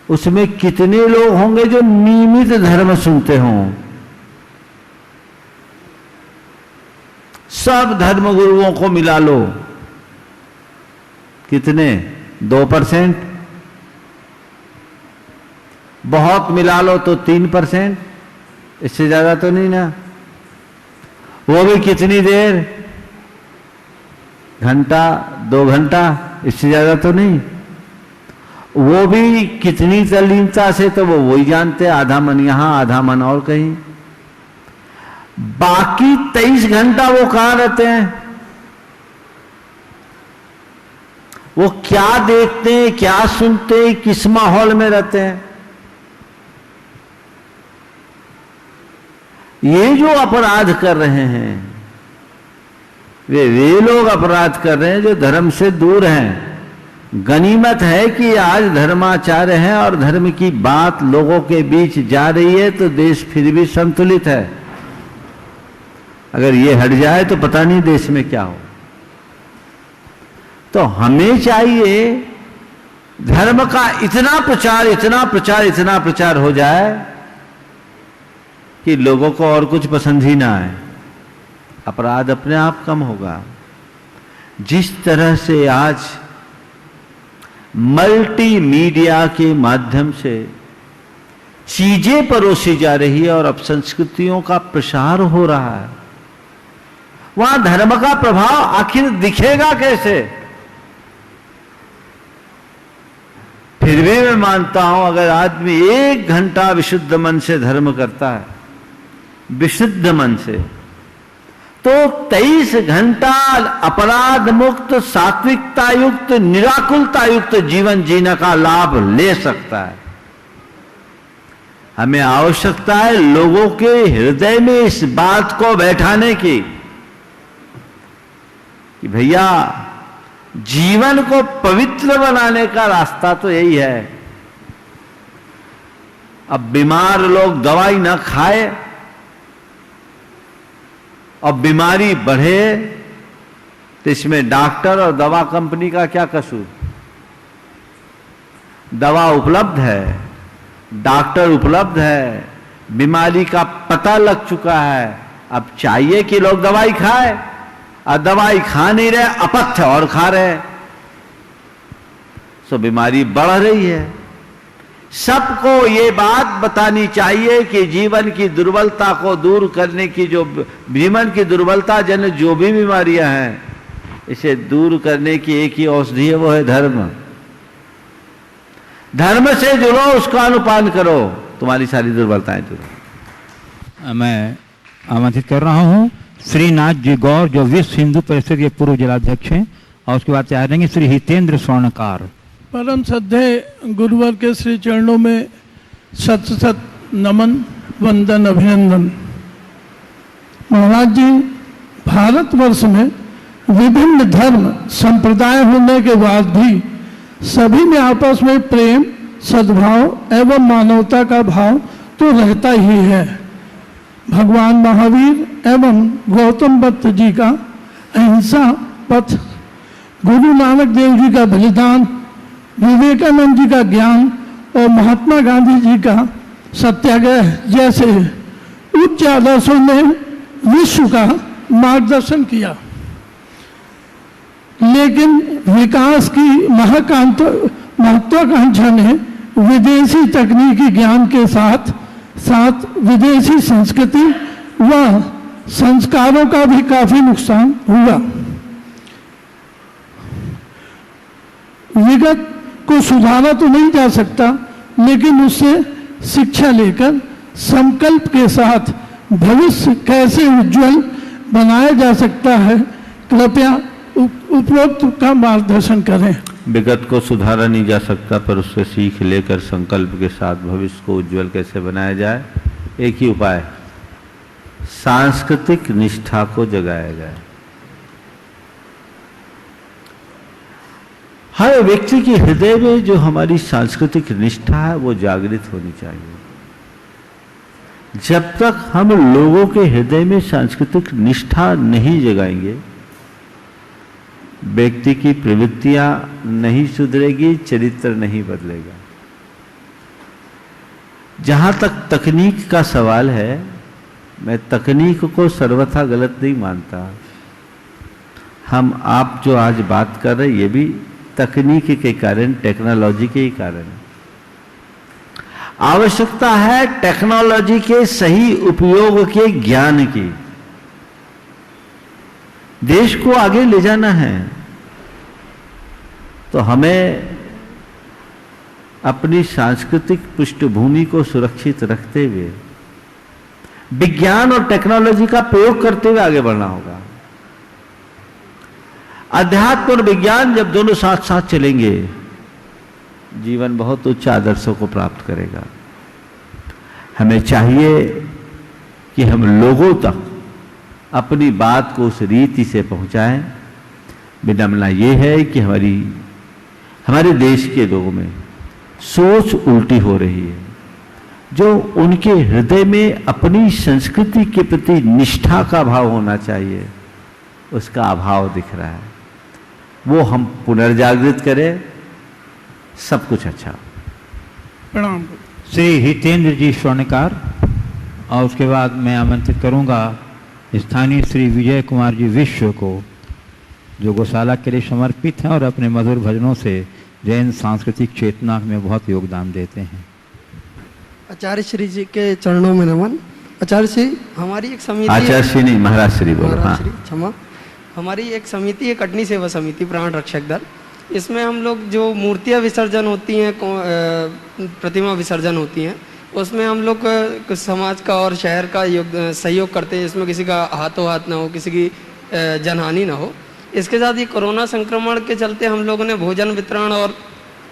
उसमें कितने लोग होंगे जो नियमित धर्म सुनते हों? सब धर्म गुरुओं को मिला लो, कितने? 2%? बहुत मिला लो तो 3%, इससे ज्यादा तो नहीं ना। वो भी कितनी देर? घंटा 2 घंटा, इससे ज्यादा तो नहीं। वो भी कितनी तल्लीनता से, तो वो वही जानते, आधा मन यहां आधा मन और कहीं। बाकी 23 घंटा वो कहां रहते हैं? वो क्या देखते हैं, क्या सुनते हैं, किस माहौल में रहते हैं? ये जो अपराध कर रहे हैं वे लोग अपराध कर रहे हैं जो धर्म से दूर हैं। गनीमत है कि आज धर्माचार्य हैं और धर्म की बात लोगों के बीच जा रही है तो देश फिर भी संतुलित है। अगर ये हट जाए तो पता नहीं देश में क्या हो। तो हमें चाहिए धर्म का इतना प्रचार हो जाए कि लोगों को और कुछ पसंद ही ना आए, अपराध अपने आप कम होगा। जिस तरह से आज मल्टीमीडिया के माध्यम से चीजें परोसी जा रही है और अपसंस्कृतियों का प्रसार हो रहा है, वहां धर्म का प्रभाव आखिर दिखेगा कैसे? फिर भी मैं मानता हूं अगर आदमी 1 घंटा विशुद्ध मन से धर्म करता है, विशुद्ध मन से, तो 23 घंटा अपराध मुक्त, सात्विकता युक्त, निराकुलता युक्त जीवन जीने का लाभ ले सकता है। हमें आवश्यकता है लोगों के हृदय में इस बात को बैठाने की कि भैया जीवन को पवित्र बनाने का रास्ता तो यही है। अब बीमार लोग दवाई ना खाए और बीमारी बढ़े तो इसमें डॉक्टर और दवा कंपनी का क्या कसूर? दवा उपलब्ध है, डॉक्टर उपलब्ध है, बीमारी का पता लग चुका है, अब चाहिए कि लोग दवाई खाए, और दवाई खा नहीं रहे, अपथ्य और खा रहे, तो बीमारी बढ़ रही है। सबको ये बात बतानी चाहिए कि जीवन की दुर्बलता को दूर करने की, जो जीवन की दुर्बलता जन जो भी बीमारियां हैं, इसे दूर करने की एक ही औषधि है, वो है धर्म। धर्म से जुड़ो, उसका अनुपान करो, तुम्हारी सारी दुर्बलताएं दूर। मैं आमंत्रित कर रहा हूँ श्रीनाथ जी गौर, जो विश्व हिंदू परिषद के पूर्व जिलाध्यक्ष हैं, और उसके बाद तैयार रहेंगे श्री हितेंद्र स्वर्णकार। परम श्रद्धेय गुरुवर के श्री चरणों में शत शत नमन, वंदन, अभिनंदन। महाराज जी, भारतवर्ष में विभिन्न धर्म संप्रदाय होने के बाद भी सभी में आपस में प्रेम, सद्भाव एवं मानवता का भाव तो रहता ही है। भगवान महावीर एवं गौतम बुद्ध जी का अहिंसा पथ, गुरु नानक देव जी का बलिदान, विवेकानंद जी का ज्ञान और महात्मा गांधी जी का सत्याग्रह जैसे उच्च आदर्शों ने विश्व का मार्गदर्शन किया। लेकिन विकास की महत्वाकांक्षा ने विदेशी तकनीकी ज्ञान के साथ साथ विदेशी संस्कृति व संस्कारों का भी काफी नुकसान हुआ। विगत को सुधारा तो नहीं जा सकता, लेकिन उससे शिक्षा लेकर संकल्प के साथ भविष्य कैसे उज्जवल बनाया जा सकता है, कृपया उपरोक्त का मार्गदर्शन करें। विगत को सुधारा नहीं जा सकता, पर उससे सीख लेकर संकल्प के साथ भविष्य को उज्जवल कैसे बनाया जाए, एक ही उपाय, सांस्कृतिक निष्ठा को जगाया जाए। हर व्यक्ति के हृदय में जो हमारी सांस्कृतिक निष्ठा है वो जागृत होनी चाहिए। जब तक हम लोगों के हृदय में सांस्कृतिक निष्ठा नहीं जगाएंगे, व्यक्ति की प्रवृत्तियां नहीं सुधरेगी, चरित्र नहीं बदलेगा। जहां तक तकनीक का सवाल है, मैं तकनीक को सर्वथा गलत नहीं मानता। हम आप जो आज बात कर रहे हैं, ये भी तकनीक के कारण, टेक्नोलॉजी के ही कारण है। आवश्यकता है टेक्नोलॉजी के सही उपयोग के ज्ञान की। देश को आगे ले जाना है तो हमें अपनी सांस्कृतिक पृष्ठभूमि को सुरक्षित रखते हुए विज्ञान और टेक्नोलॉजी का प्रयोग करते हुए आगे बढ़ना होगा। अध्यात्म और विज्ञान जब दोनों साथ साथ चलेंगे, जीवन बहुत उच्च आदर्शों को प्राप्त करेगा। हमें चाहिए कि हम लोगों तक अपनी बात को उस रीति से पहुंचाएं। विडंबना ये है कि हमारे देश के लोगों में सोच उल्टी हो रही है। जो उनके हृदय में अपनी संस्कृति के प्रति निष्ठा का भाव होना चाहिए, उसका अभाव दिख रहा है। वो हम पुनर्जागृत करें, सब कुछ अच्छा। प्रणाम। श्री हितेंद्र जी स्वर्णकार। और उसके बाद मैं आमंत्रित करूंगा स्थानीय श्री विजय कुमार जी विश्व को, जो गौशाला के लिए समर्पित हैं और अपने मधुर भजनों से जैन सांस्कृतिक चेतना में बहुत योगदान देते हैं। आचार्य श्री जी के चरणों में नमन। आचार्य श्री, हमारी एक समिति, आचार्य श्री नहीं, महाराज श्री बोलो। हाँ, क्षमा, हमारी एक समिति है कटनी सेवा समिति प्राण रक्षक दल। इसमें हम लोग जो मूर्तियां विसर्जन होती हैं, प्रतिमा विसर्जन होती हैं, उसमें हम लोग समाज का और शहर का सहयोग करते हैं, जिसमें किसी का हाथों हाथ ना हो, किसी की जनहानि ना हो। इसके साथ ये कोरोना संक्रमण के चलते हम लोगों ने भोजन वितरण और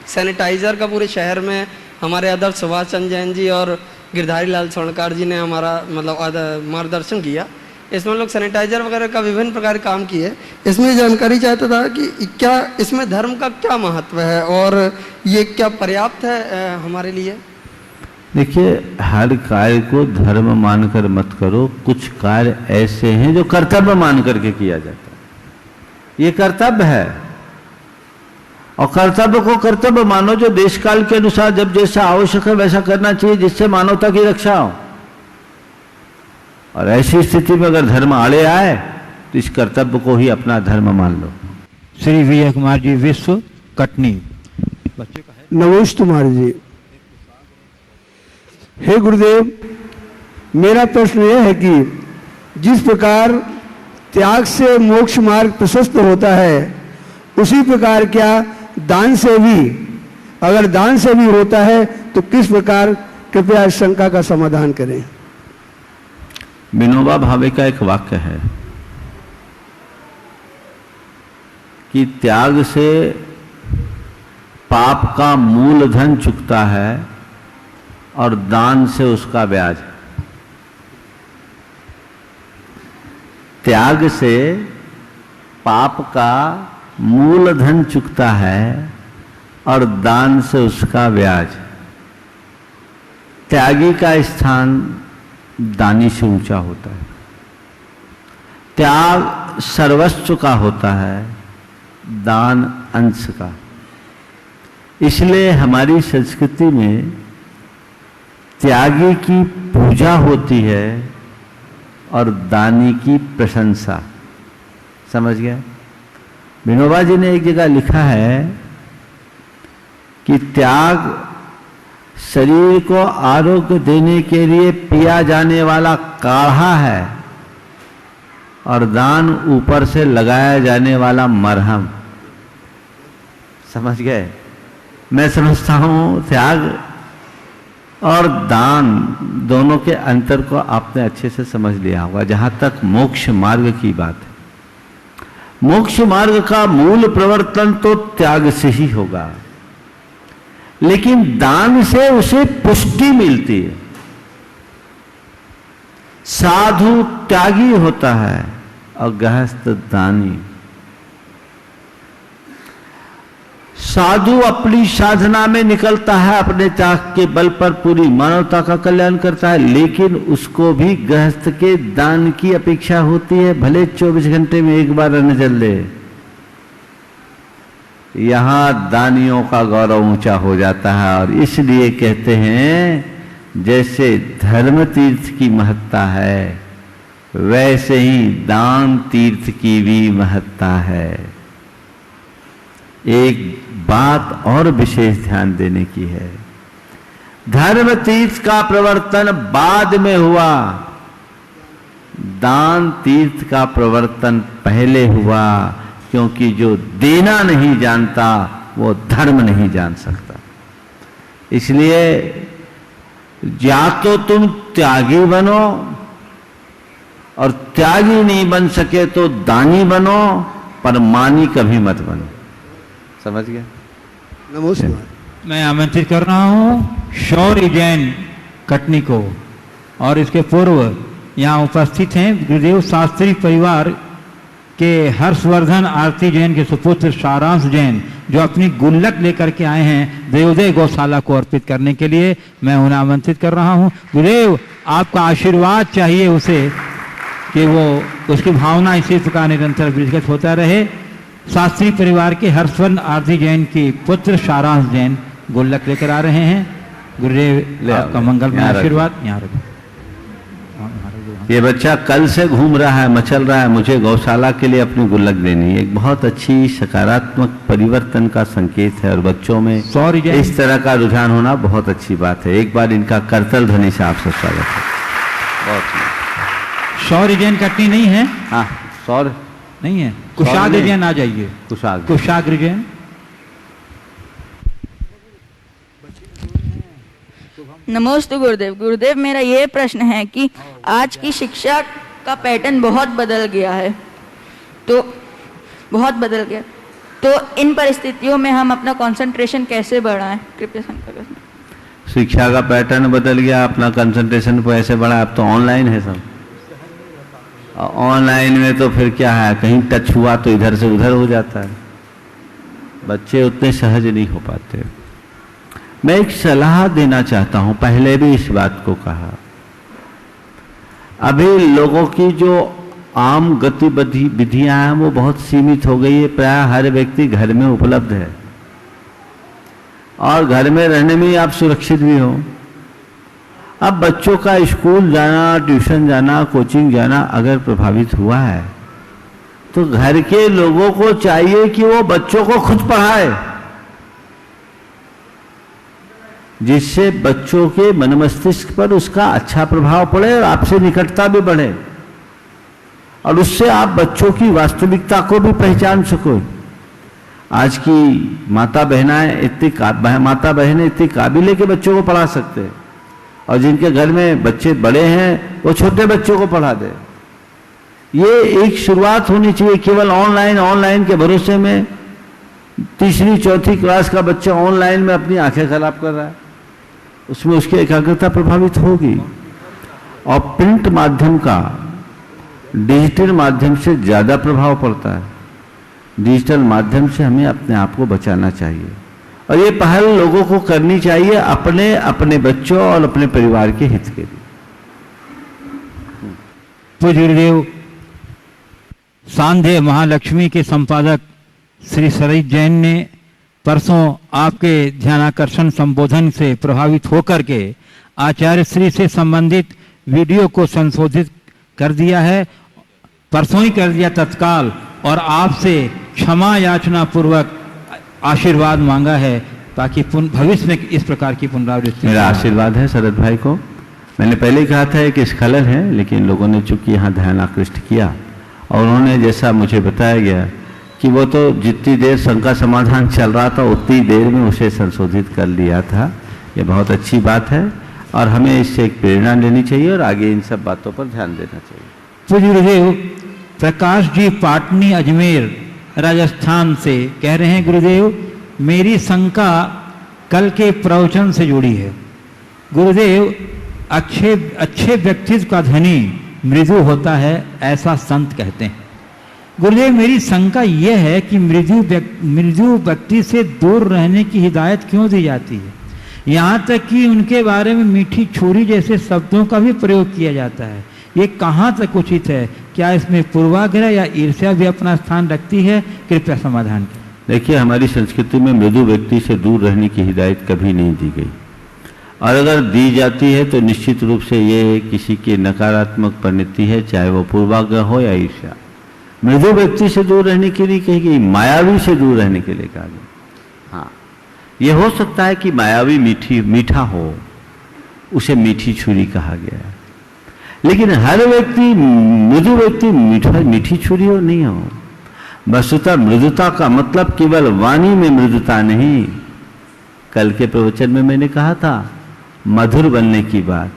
सैनिटाइज़र का पूरे शहर में हमारे आदर्श सुभाष चंद्र जैन जी और गिरधारी लाल स्वर्णकार जी ने हमारा मतलब मार्गदर्शन किया। इसमें लोग सैनिटाइजर वगैरह का विभिन्न प्रकार काम किए। इसमें जानकारी चाहता था कि क्या इसमें धर्म का क्या महत्व है और ये क्या पर्याप्त है हमारे लिए? देखिए, हर कार्य को धर्म मानकर मत करो। कुछ कार्य ऐसे हैं जो कर्तव्य मान करके किया जाता है। ये कर्तव्य है और कर्तव्य को कर्तव्य मानो, जो देश काल के अनुसार जब जैसा आवश्यक है वैसा करना चाहिए, जिससे मानवता की रक्षा हो। और ऐसी स्थिति में अगर धर्म आड़े आए तो इस कर्तव्य को ही अपना धर्म मान लो। श्री विजय कुमार जी विश्व, कटनी। नमोस्तु महाराज जी। हे गुरुदेव, मेरा प्रश्न यह है कि जिस प्रकार त्याग से मोक्ष मार्ग प्रशस्त होता है, उसी प्रकार क्या दान से भी, अगर दान से भी होता है तो किस प्रकार, कृपया इस शंका का समाधान करें। विनोबा भावे का एक वाक्य है कि त्याग से पाप का मूल धन चुकता है और दान से उसका ब्याज। त्याग से पाप का मूल धन चुकता है और दान से उसका ब्याज। त्यागी का स्थान दानी से ऊंचा होता है। त्याग सर्वस्व का होता है, दान अंश का। इसलिए हमारी संस्कृति में त्यागी की पूजा होती है और दानी की प्रशंसा। समझ गया? विनोबा जी ने एक जगह लिखा है कि त्याग शरीर को आरोग्य देने के लिए पिया जाने वाला काढ़ा है और दान ऊपर से लगाया जाने वाला मरहम। समझ गए? मैं समझता हूं त्याग और दान दोनों के अंतर को आपने अच्छे से समझ लिया होगा। जहां तक मोक्ष मार्ग की बात है, मोक्ष मार्ग का मूल प्रवर्तन तो त्याग से ही होगा, लेकिन दान से उसे पुष्टि मिलती है। साधु त्यागी होता है और गृहस्थ दानी। साधु अपनी साधना में निकलता है, अपने त्याग के बल पर पूरी मानवता का कल्याण करता है, लेकिन उसको भी गृहस्थ के दान की अपेक्षा होती है, भले 24 घंटे में एक बार अन्न जल दे। यहां दानियों का गौरव ऊंचा हो जाता है और इसलिए कहते हैं जैसे धर्म तीर्थ की महत्ता है वैसे ही दान तीर्थ की भी महत्ता है। एक बात और विशेष ध्यान देने की है, धर्म तीर्थ का प्रवर्तन बाद में हुआ, दान तीर्थ का प्रवर्तन पहले हुआ, क्योंकि जो देना नहीं जानता वो धर्म नहीं जान सकता। इसलिए या तो तुम त्यागी बनो और त्यागी नहीं बन सके तो दानी बनो, पर मानी कभी मत बनो। समझ गया? नमस्कार। मैं आमंत्रित कर रहा हूँ शौर्य जैन कटनी को, और इसके पूर्व यहाँ उपस्थित हैं गुरुदेव शास्त्री परिवार के हर्षवर्धन आरती जैन के सुपुत्र सारांश जैन, जो अपनी गुल्लक लेकर के आए हैं देवोदय गौशाला को अर्पित करने के लिए। मैं उन्हें आमंत्रित कर रहा हूँ। गुरुदेव, आपका आशीर्वाद चाहिए उसे कि वो उसकी भावना इसी प्रकार निरंतर विकसित होता रहे। शास्त्री परिवार के हर्षवर्धन आरती जैन के पुत्र सारांश जैन गुल्लक लेकर आ रहे हैं। गुरुदेव आपका मंगलमय आशीर्वाद यहाँ रखें। ये बच्चा कल से घूम रहा है, मचल रहा है, मुझे गौशाला के लिए अपनी गुल्लक देनी है। एक बहुत अच्छी सकारात्मक परिवर्तन का संकेत है और बच्चों में इस तरह का रुझान होना बहुत अच्छी बात है। एक बार इनका करतल ध्वनि से आपसे स्वागत है। बहुत शौर्य जैन कटनी नहीं है? हाँ, शौर्य नहीं है। कुशाग्र जैन आ जाइए। कुशाग्र जैन। नमस्ते गुरुदेव। गुरुदेव, मेरा ये प्रश्न है कि आज की शिक्षा का पैटर्न बहुत बदल गया है, तो बहुत बदल गया, तो इन परिस्थितियों में हम अपना कंसंट्रेशन कैसे बढ़ाएं? कृपया संकल्प करें। शिक्षा का पैटर्न बदल गया, अपना कंसंट्रेशन को ऐसे बढ़ा। अब तो ऑनलाइन है सब। ऑनलाइन में तो फिर क्या है, कहीं टच हुआ तो इधर से उधर हो जाता है, बच्चे उतने सहज नहीं हो पाते। मैं एक सलाह देना चाहता हूं, पहले भी इस बात को कहा। अभी लोगों की जो आम गतिविधियां हैं वो बहुत सीमित हो गई है। प्राय हर व्यक्ति घर में उपलब्ध है और घर में रहने में ही आप सुरक्षित भी हो। अब बच्चों का स्कूल जाना, ट्यूशन जाना, कोचिंग जाना अगर प्रभावित हुआ है तो घर के लोगों को चाहिए कि वो बच्चों को खुद पढ़ाए, जिससे बच्चों के मन मस्तिष्क पर उसका अच्छा प्रभाव पड़े और आपसे निकटता भी बढ़े और उससे आप बच्चों की वास्तविकता को भी पहचान सको। आज की माता बहनें इतनी काबिल है कि बच्चों को पढ़ा सकते हैं और जिनके घर में बच्चे बड़े हैं वो छोटे बच्चों को पढ़ा दे। ये एक शुरुआत होनी चाहिए। केवल ऑनलाइन के भरोसे में तीसरी चौथी क्लास का बच्चा ऑनलाइन में अपनी आंखें खराब कर रहा है, उसमें उसकी एकाग्रता प्रभावित होगी। और प्रिंट माध्यम का डिजिटल माध्यम से ज़्यादा प्रभाव पड़ता है। डिजिटल माध्यम से हमें अपने आप को बचाना चाहिए और ये पहल लोगों को करनी चाहिए अपने बच्चों और अपने परिवार के हित के लिए। पूज्य गुरुदेव, सांध्य महालक्ष्मी के संपादक श्री सरित जैन ने परसों आपके ध्यानाकर्षण संबोधन से प्रभावित होकर के आचार्य श्री से संबंधित वीडियो को संशोधित कर दिया है, परसों ही कर दिया तत्काल, और आपसे क्षमा याचना पूर्वक आशीर्वाद मांगा है ताकि भविष्य में इस प्रकार की पुनरावृत्ति। मेरा आशीर्वाद है शरद भाई को। मैंने पहले ही कहा था कि स्खलन है, लेकिन लोगों ने चूंकि यहाँ ध्यान आकृष्ट किया और उन्होंने जैसा मुझे बताया गया कि वो तो जितनी देर शंका समाधान चल रहा था उतनी देर में उसे संशोधित कर लिया था। ये बहुत अच्छी बात है और हमें इससे एक प्रेरणा लेनी चाहिए और आगे इन सब बातों पर ध्यान देना चाहिए। पूज्य गुरुदेव, प्रकाश जी पाटनी अजमेर राजस्थान से कह रहे हैं, गुरुदेव मेरी शंका कल के प्रवचन से जुड़ी है। गुरुदेव, अच्छे व्यक्तित्व का धनी मृदु होता है ऐसा संत कहते हैं। गुरुदेव, मेरी शंका यह है कि मृदु व्यक्ति से दूर रहने की हिदायत क्यों दी जाती है? यहाँ तक कि उनके बारे में मीठी छुरी जैसे शब्दों का भी प्रयोग किया जाता है। ये कहाँ तक उचित है? क्या इसमें पूर्वाग्रह या ईर्ष्या भी अपना स्थान रखती है? कृपया समाधान करें। देखिए, हमारी संस्कृति में मृदु व्यक्ति से दूर रहने की हिदायत कभी नहीं दी गई और अगर दी जाती है तो निश्चित रूप से ये किसी की नकारात्मक परिणति है, चाहे वो पूर्वाग्रह हो या ईर्ष्या। मृदु व्यक्ति से दूर रहने के लिए कही गई, मायावी से दूर रहने के लिए कहा गया। हाँ, ये हो सकता है कि मायावी मीठा हो, उसे मीठी छुरी कहा गया है, लेकिन हर व्यक्ति मृदु व्यक्ति मीठी छुरी हो नहीं हो। वस्तुतः मृदुता का मतलब केवल वाणी में मृदुता नहीं, कल के प्रवचन में मैंने कहा था मधुर बनने की बात।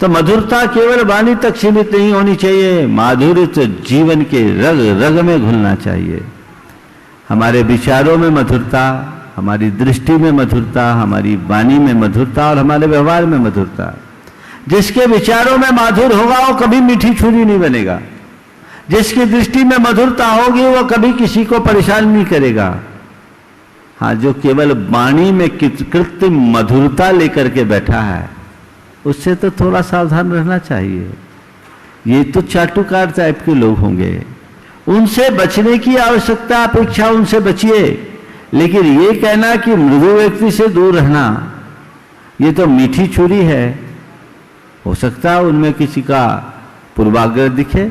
तो मधुरता केवल वाणी तक सीमित नहीं होनी चाहिए, माधुर्य तो जीवन के रग रग में घुलना चाहिए। हमारे विचारों में मधुरता, हमारी दृष्टि में मधुरता, हमारी वाणी में मधुरता और हमारे व्यवहार में मधुरता। जिसके विचारों में माधुर होगा वो कभी मीठी छुरी नहीं बनेगा। जिसकी दृष्टि में मधुरता होगी वो कभी किसी को परेशान नहीं करेगा। हाँ, जो केवल वाणी में कृत्रिम मधुरता लेकर के बैठा है उससे तो थोड़ा सावधान रहना चाहिए। ये तो चाटुकार टाइप के लोग होंगे, उनसे बचने की आवश्यकता, अपेक्षा उनसे बचिए। लेकिन ये कहना कि मृदु व्यक्ति से दूर रहना ये तो मीठी छुरी है, हो सकता है उनमें किसी का पूर्वाग्रह दिखे,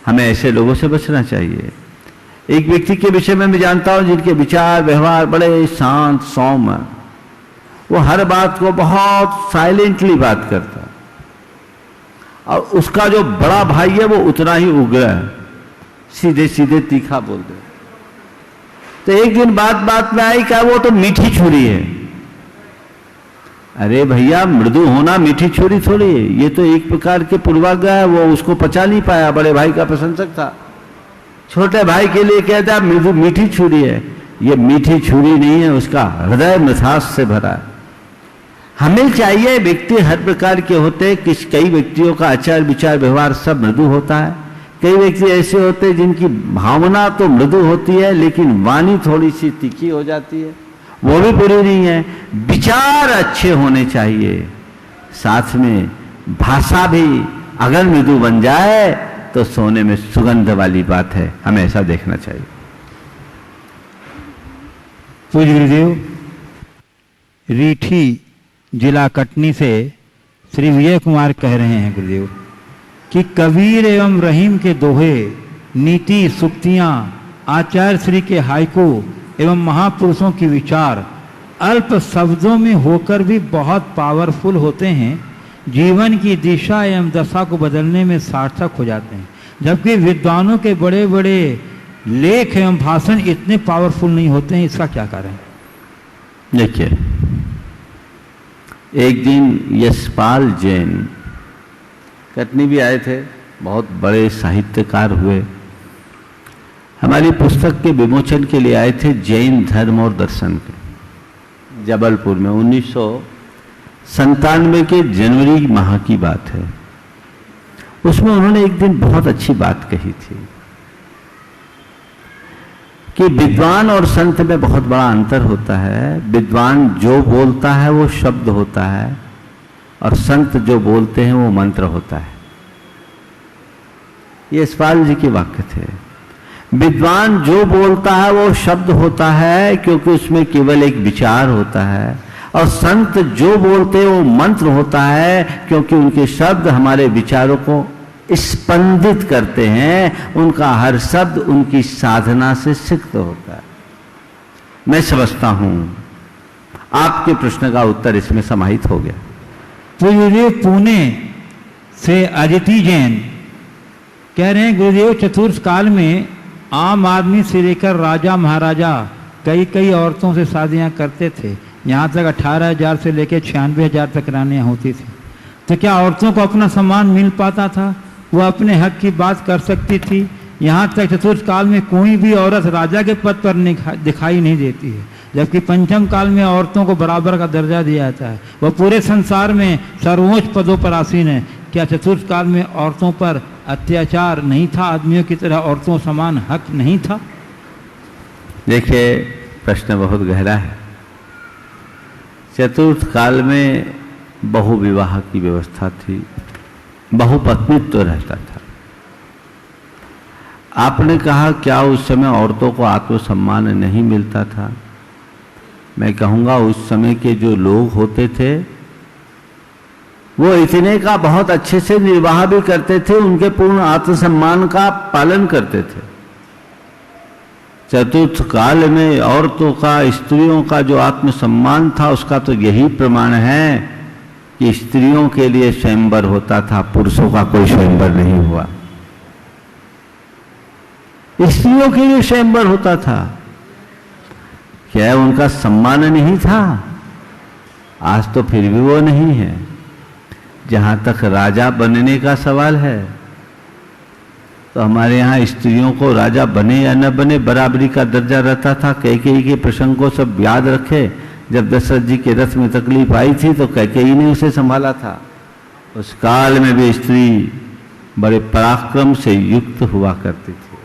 हमें ऐसे लोगों से बचना चाहिए। एक व्यक्ति के विषय में मैं जानता हूं जिनके विचार व्यवहार बड़े शांत सौम्य, वो हर बात को बहुत साइलेंटली बात करता, और उसका जो बड़ा भाई है वो उतना ही उग्र है, सीधे सीधे तीखा बोल दे। तो एक दिन बात में आई क्या वो तो मीठी छुरी है। अरे भैया, मृदु होना मीठी छुरी थोड़ी है, ये तो एक प्रकार के पूर्वाग्रह है। वो उसको पचा नहीं पाया, बड़े भाई का प्रशंसक था, छोटे भाई के लिए कहता है मृदु मीठी छुरी है। ये मीठी छुरी नहीं है, उसका हृदय मिठास से भरा है। हमें चाहिए, व्यक्ति हर प्रकार के होते, कई व्यक्तियों का आचार विचार व्यवहार सब मृदु होता है, कई व्यक्ति ऐसे होते हैं जिनकी भावना तो मृदु होती है लेकिन वाणी थोड़ी सी तीखी हो जाती है, वो भी बुरी नहीं है। विचार अच्छे होने चाहिए, साथ में भाषा भी अगर मृदु बन जाए तो सोने में सुगंध वाली बात है, हमें ऐसा देखना चाहिए। पूज्य गुरुदेव, रीठी जिला कटनी से श्री विजय कुमार कह रहे हैं गुरुदेव कि कबीर एवं रहीम के दोहे, नीति सूक्तियां, आचार्य श्री के हाइकू एवं महापुरुषों की विचार अल्प शब्दों में होकर भी बहुत पावरफुल होते हैं, जीवन की दिशा एवं दशा को बदलने में सार्थक हो जाते हैं। जबकि विद्वानों के बड़े बड़े लेख एवं भाषण इतने पावरफुल नहीं होते हैं, इसका क्या कारण? देखिए, एक दिन यशपाल जैन कटनी भी आए थे, बहुत बड़े साहित्यकार हुए, हमारी पुस्तक के विमोचन के लिए आए थे, जैन धर्म और दर्शन के, जबलपुर में 1997 के जनवरी माह की बात है। उसमें उन्होंने एक दिन बहुत अच्छी बात कही थी कि विद्वान और संत में बहुत बड़ा अंतर होता है। विद्वान जो बोलता है वो शब्द होता है, और संत जो बोलते हैं वो मंत्र होता है। ये यशपाल जी के वाक्य थे। विद्वान जो बोलता है वो शब्द होता है क्योंकि उसमें केवल एक विचार होता है, और संत जो बोलते हैं वो मंत्र होता है क्योंकि उनके शब्द हमारे विचारों को स्पंदित करते हैं, उनका हर शब्द उनकी साधना से सिक्त होता है। मैं समझता हूं आपके प्रश्न का उत्तर इसमें समाहित हो गया। तो गुरुदेव, पुणे से अदिति जैन कह रहे हैं गुरुदेव, चतुर्थ काल में आम आदमी से लेकर राजा महाराजा कई औरतों से शादियां करते थे, यहाँ तक 18,000 से लेकर 96,000 तक रानियां होती थी। तो क्या औरतों को अपना सम्मान मिल पाता था? वो अपने हक की बात कर सकती थी? यहाँ तक चतुर्थ काल में कोई भी औरत राजा के पद पर दिखाई नहीं देती है, जबकि पंचम काल में औरतों को बराबर का दर्जा दिया जाता है। वह पूरे संसार में सर्वोच्च पदों पर आसीन है। क्या चतुर्थ काल में औरतों पर अत्याचार नहीं था? आदमियों की तरह औरतों समान हक नहीं था? देखिए, प्रश्न बहुत गहरा है। चतुर्थ काल में बहुविवाह की व्यवस्था थी, बहुपत्नीत्व रहता था। आपने कहा क्या उस समय औरतों को आत्मसम्मान नहीं मिलता था? मैं कहूँगा उस समय के जो लोग होते थे वो इतने का बहुत अच्छे से निर्वाह भी करते थे, उनके पूर्ण आत्मसम्मान का पालन करते थे। चतुर्थ काल में औरतों का, स्त्रियों का जो आत्मसम्मान था उसका तो यही प्रमाण है कि स्त्रियों के लिए स्वयंवर होता था, पुरुषों का कोई स्वयंवर नहीं हुआ। स्त्रियों के लिए स्वयंवर होता था। क्या उनका सम्मान नहीं था? आज तो फिर भी वो नहीं है। जहां तक राजा बनने का सवाल है तो हमारे यहाँ स्त्रियों को राजा बने या न बने बराबरी का दर्जा रहता था। कैकेयी के प्रसंग को सब याद रखे। जब दशरथ जी के रथ में तकलीफ आई थी तो कैकेयी ने उसे संभाला था। उस काल में भी स्त्री बड़े पराक्रम से युक्त हुआ करती थी।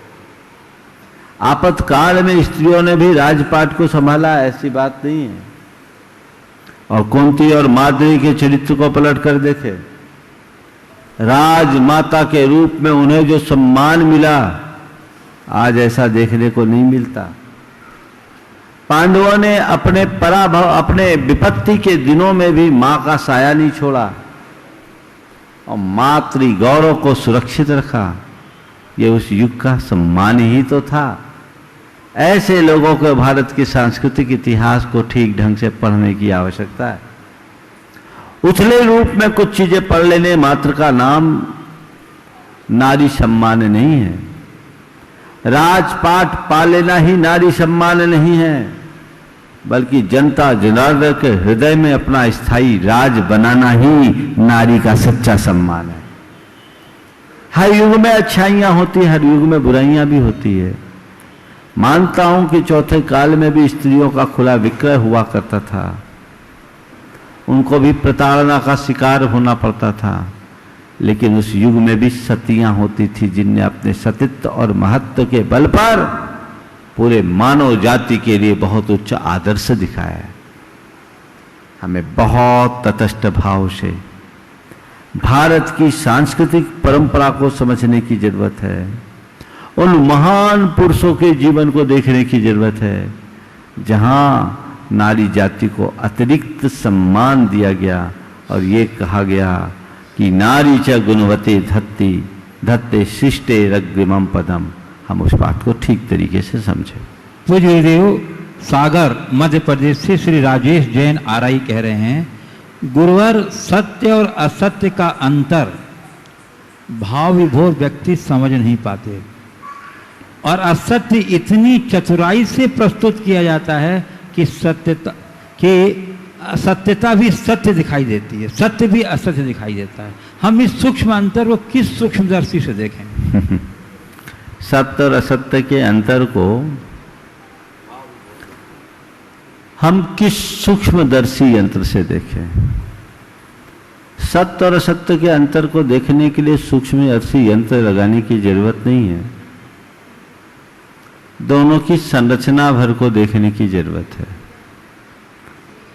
आपातकाल में स्त्रियों ने भी राजपाट को संभाला, ऐसी बात नहीं है। और कुंती और माद्री के चरित्र को पलट कर देखे, राजमाता के रूप में उन्हें जो सम्मान मिला आज ऐसा देखने को नहीं मिलता। पांडवों ने अपने पराभव, अपने विपत्ति के दिनों में भी मां का साया नहीं छोड़ा। और मातृ गौरव को सुरक्षित रखा, ये उस युग का सम्मान ही तो था। ऐसे लोगों को भारत के सांस्कृतिक इतिहास को ठीक ढंग से पढ़ने की आवश्यकता है। उथले रूप में कुछ चीजें पढ़ लेने मात्र का नाम नारी सम्मान नहीं है। राजपाट पा लेना ही नारी सम्मान नहीं है, बल्कि जनता जनार्दन के हृदय में अपना स्थायी राज बनाना ही नारी का सच्चा सम्मान है। हर युग में अच्छाइयां होती है, हर युग में बुराइयां भी होती है। मानता हूं कि चौथे काल में भी स्त्रियों का खुला विक्रय हुआ करता था, उनको भी प्रताड़ना का शिकार होना पड़ता था, लेकिन उस युग में भी सतियां होती थी जिनने अपने सतीत्व और महत्व के बल पर पूरे मानव जाति के लिए बहुत उच्च आदर्श दिखाया है। हमें बहुत तटस्थ भाव से भारत की सांस्कृतिक परंपरा को समझने की जरूरत है। उन महान पुरुषों के जीवन को देखने की जरूरत है जहां नारी जाति को अतिरिक्त सम्मान दिया गया और ये कहा गया कि नारी च गुणवते धत्ती धत्ते शिष्टे रग्रिमम पदम। हम उस बात को ठीक तरीके से समझें। पूज्य गुरुदेव, सागर मध्य प्रदेश से श्री राजेश जैन आरआई कह रहे हैं, गुरुवर सत्य और असत्य का अंतर भाव विभोर व्यक्ति समझ नहीं पाते और असत्य इतनी चतुराई से प्रस्तुत किया जाता है कि सत्यता भी सत्य दिखाई देती है, सत्य भी असत्य दिखाई देता है। हम इस सूक्ष्म अंतर को किस सूक्ष्मदर्शी से देखें? सत्य और असत्य के अंतर को हम किस सूक्ष्मदर्शी यंत्र से देखें? सत्य और असत्य के अंतर को देखने के लिए सूक्ष्मदर्शी यंत्र लगाने की जरूरत नहीं है। दोनों की संरचना भर को देखने की जरूरत है।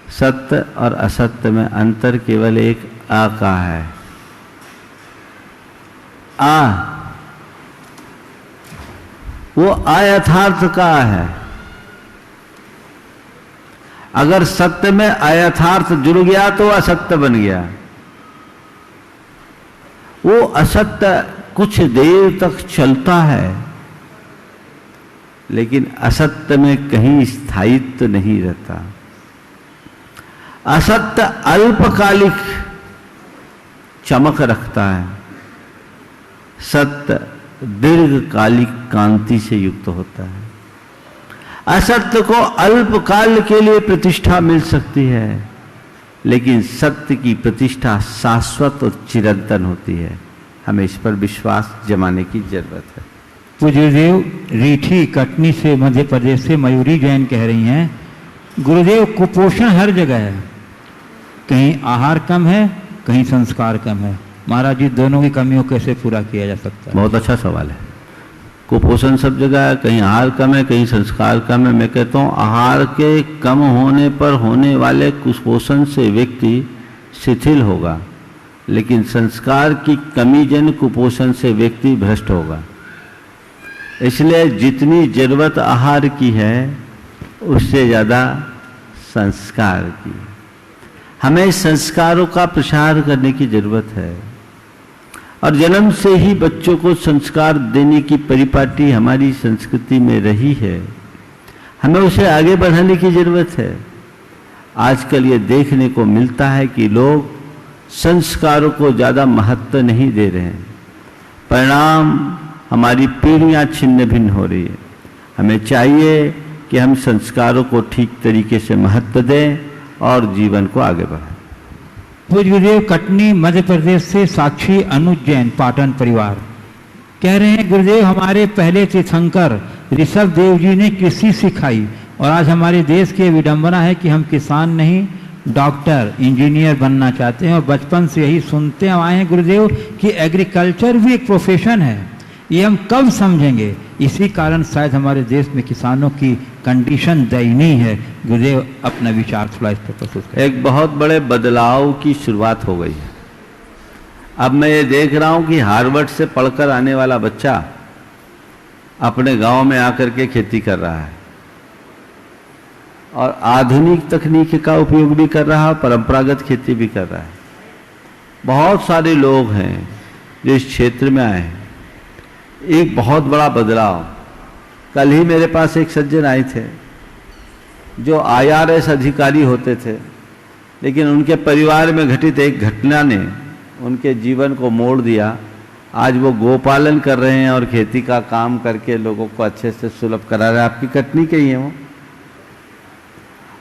सत्य और असत्य में अंतर केवल एक आ का है। वो अयथार्थ का है। अगर सत्य में अयथार्थ जुड़ गया तो असत्य बन गया। वो असत्य कुछ देर तक चलता है, लेकिन असत्य में कहीं स्थायित्व नहीं रहता। असत्य अल्पकालिक चमक रखता है, सत्य दीर्घकालिक कांति से युक्त होता है। असत्य को अल्पकाल के लिए प्रतिष्ठा मिल सकती है, लेकिन सत्य की प्रतिष्ठा शाश्वत और चिरंतन होती है। हमें इस पर विश्वास जमाने की जरूरत है। पूज्य देव, रीठी कटनी से मध्य प्रदेश से मयूरी जैन कह रही हैं, गुरुदेव कुपोषण हर जगह है, कहीं आहार कम है, कहीं संस्कार कम है। महाराज जी, दोनों की कमियों को कैसे पूरा किया जा सकता है? बहुत अच्छा सवाल है। कुपोषण सब जगह है, कहीं आहार कम है, कहीं संस्कार कम है। मैं कहता हूँ आहार के कम होने पर होने वाले कुपोषण से व्यक्ति शिथिल होगा, लेकिन संस्कार की कमी जन कुपोषण से व्यक्ति भ्रष्ट होगा। इसलिए जितनी जरूरत आहार की है उससे ज़्यादा संस्कार की। हमें संस्कारों का प्रसार करने की जरूरत है और जन्म से ही बच्चों को संस्कार देने की परिपाटी हमारी संस्कृति में रही है। हमें उसे आगे बढ़ाने की जरूरत है। आजकल ये देखने को मिलता है कि लोग संस्कारों को ज़्यादा महत्व नहीं दे रहे हैं। परिणाम हमारी पीढ़ियां छिन्न भिन्न हो रही है। हमें चाहिए कि हम संस्कारों को ठीक तरीके से महत्व दें और जीवन को आगे बढ़ाएं। पूज्य गुरुदेव, कटनी मध्य प्रदेश से साक्षी अनुज जैन पाटन परिवार कह रहे हैं, गुरुदेव हमारे पहले तीर्थंकर ऋषभ देव जी ने कृषि सिखाई और आज हमारे देश की विडंबना है कि हम किसान नहीं डॉक्टर इंजीनियर बनना चाहते हैं और बचपन से यही सुनते आए हैं गुरुदेव कि एग्रीकल्चर भी एक प्रोफेशन है। ये हम कब समझेंगे? इसी कारण शायद हमारे देश में किसानों की कंडीशन दयनीय है। गुरुदेव अपना विचार थोड़ा इस पर प्रस्तुत करें। एक बहुत बड़े बदलाव की शुरुआत हो गई है। अब मैं ये देख रहा हूँ कि हार्वर्ड से पढ़कर आने वाला बच्चा अपने गांव में आकर के खेती कर रहा है और आधुनिक तकनीक का उपयोग भी कर रहा है, परंपरागत खेती भी कर रहा है। बहुत सारे लोग हैं जो इस क्षेत्र में आए हैं। एक बहुत बड़ा बदलाव, कल ही मेरे पास एक सज्जन आए थे जो IRS अधिकारी होते थे, लेकिन उनके परिवार में घटित एक घटना ने उनके जीवन को मोड़ दिया। आज वो गोपालन कर रहे हैं और खेती का काम करके लोगों को अच्छे से सुलभ करा रहे हैं। आपकी कटनी के ही हैं वो,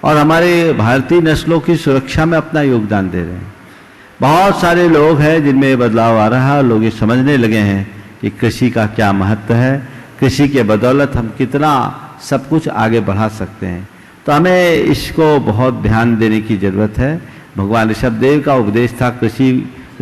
और हमारे भारतीय नस्लों की सुरक्षा में अपना योगदान दे रहे हैं। बहुत सारे लोग हैं जिनमें ये बदलाव आ रहा है और लोग ये समझने लगे हैं कि कृषि का क्या महत्व है, कृषि के बदौलत हम कितना सब कुछ आगे बढ़ा सकते हैं। तो हमें इसको बहुत ध्यान देने की ज़रूरत है। भगवान ऋषभदेव का उपदेश था कृषि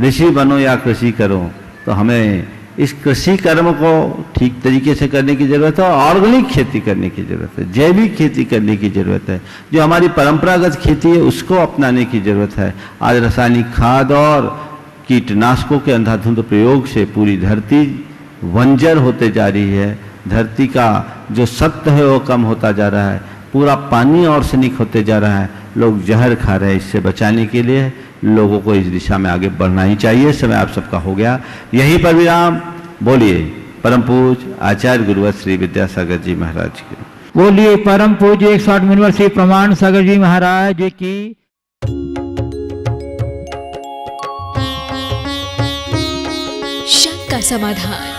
ऋषि बनो या कृषि करो। तो हमें इस कृषि कर्म को ठीक तरीके से करने की ज़रूरत है और ऑर्गेनिक खेती करने की ज़रूरत है, जैविक खेती करने की ज़रूरत है। जो हमारी परंपरागत खेती है उसको अपनाने की ज़रूरत है। आज रासायनिक खाद और कीटनाशकों के अंधाधुंध प्रयोग से पूरी धरती बंजर होते जा रही है। धरती का जो सत्व है वो कम होता जा रहा है, पूरा पानी आर्सेनिक होते जा रहा है। लोग जहर खा रहे हैं। इससे बचाने के लिए लोगों को इस दिशा में आगे बढ़ना ही चाहिए। समय आप सबका हो गया, यहीं पर विराम। बोलिए परम पूज्य आचार्य गुरुवर श्री विद्यासागर जी महाराज के। बोलिए परम पूज्य 108 मुनिवर श्री प्रमाण सागर जी महाराज की। शंका समाधान।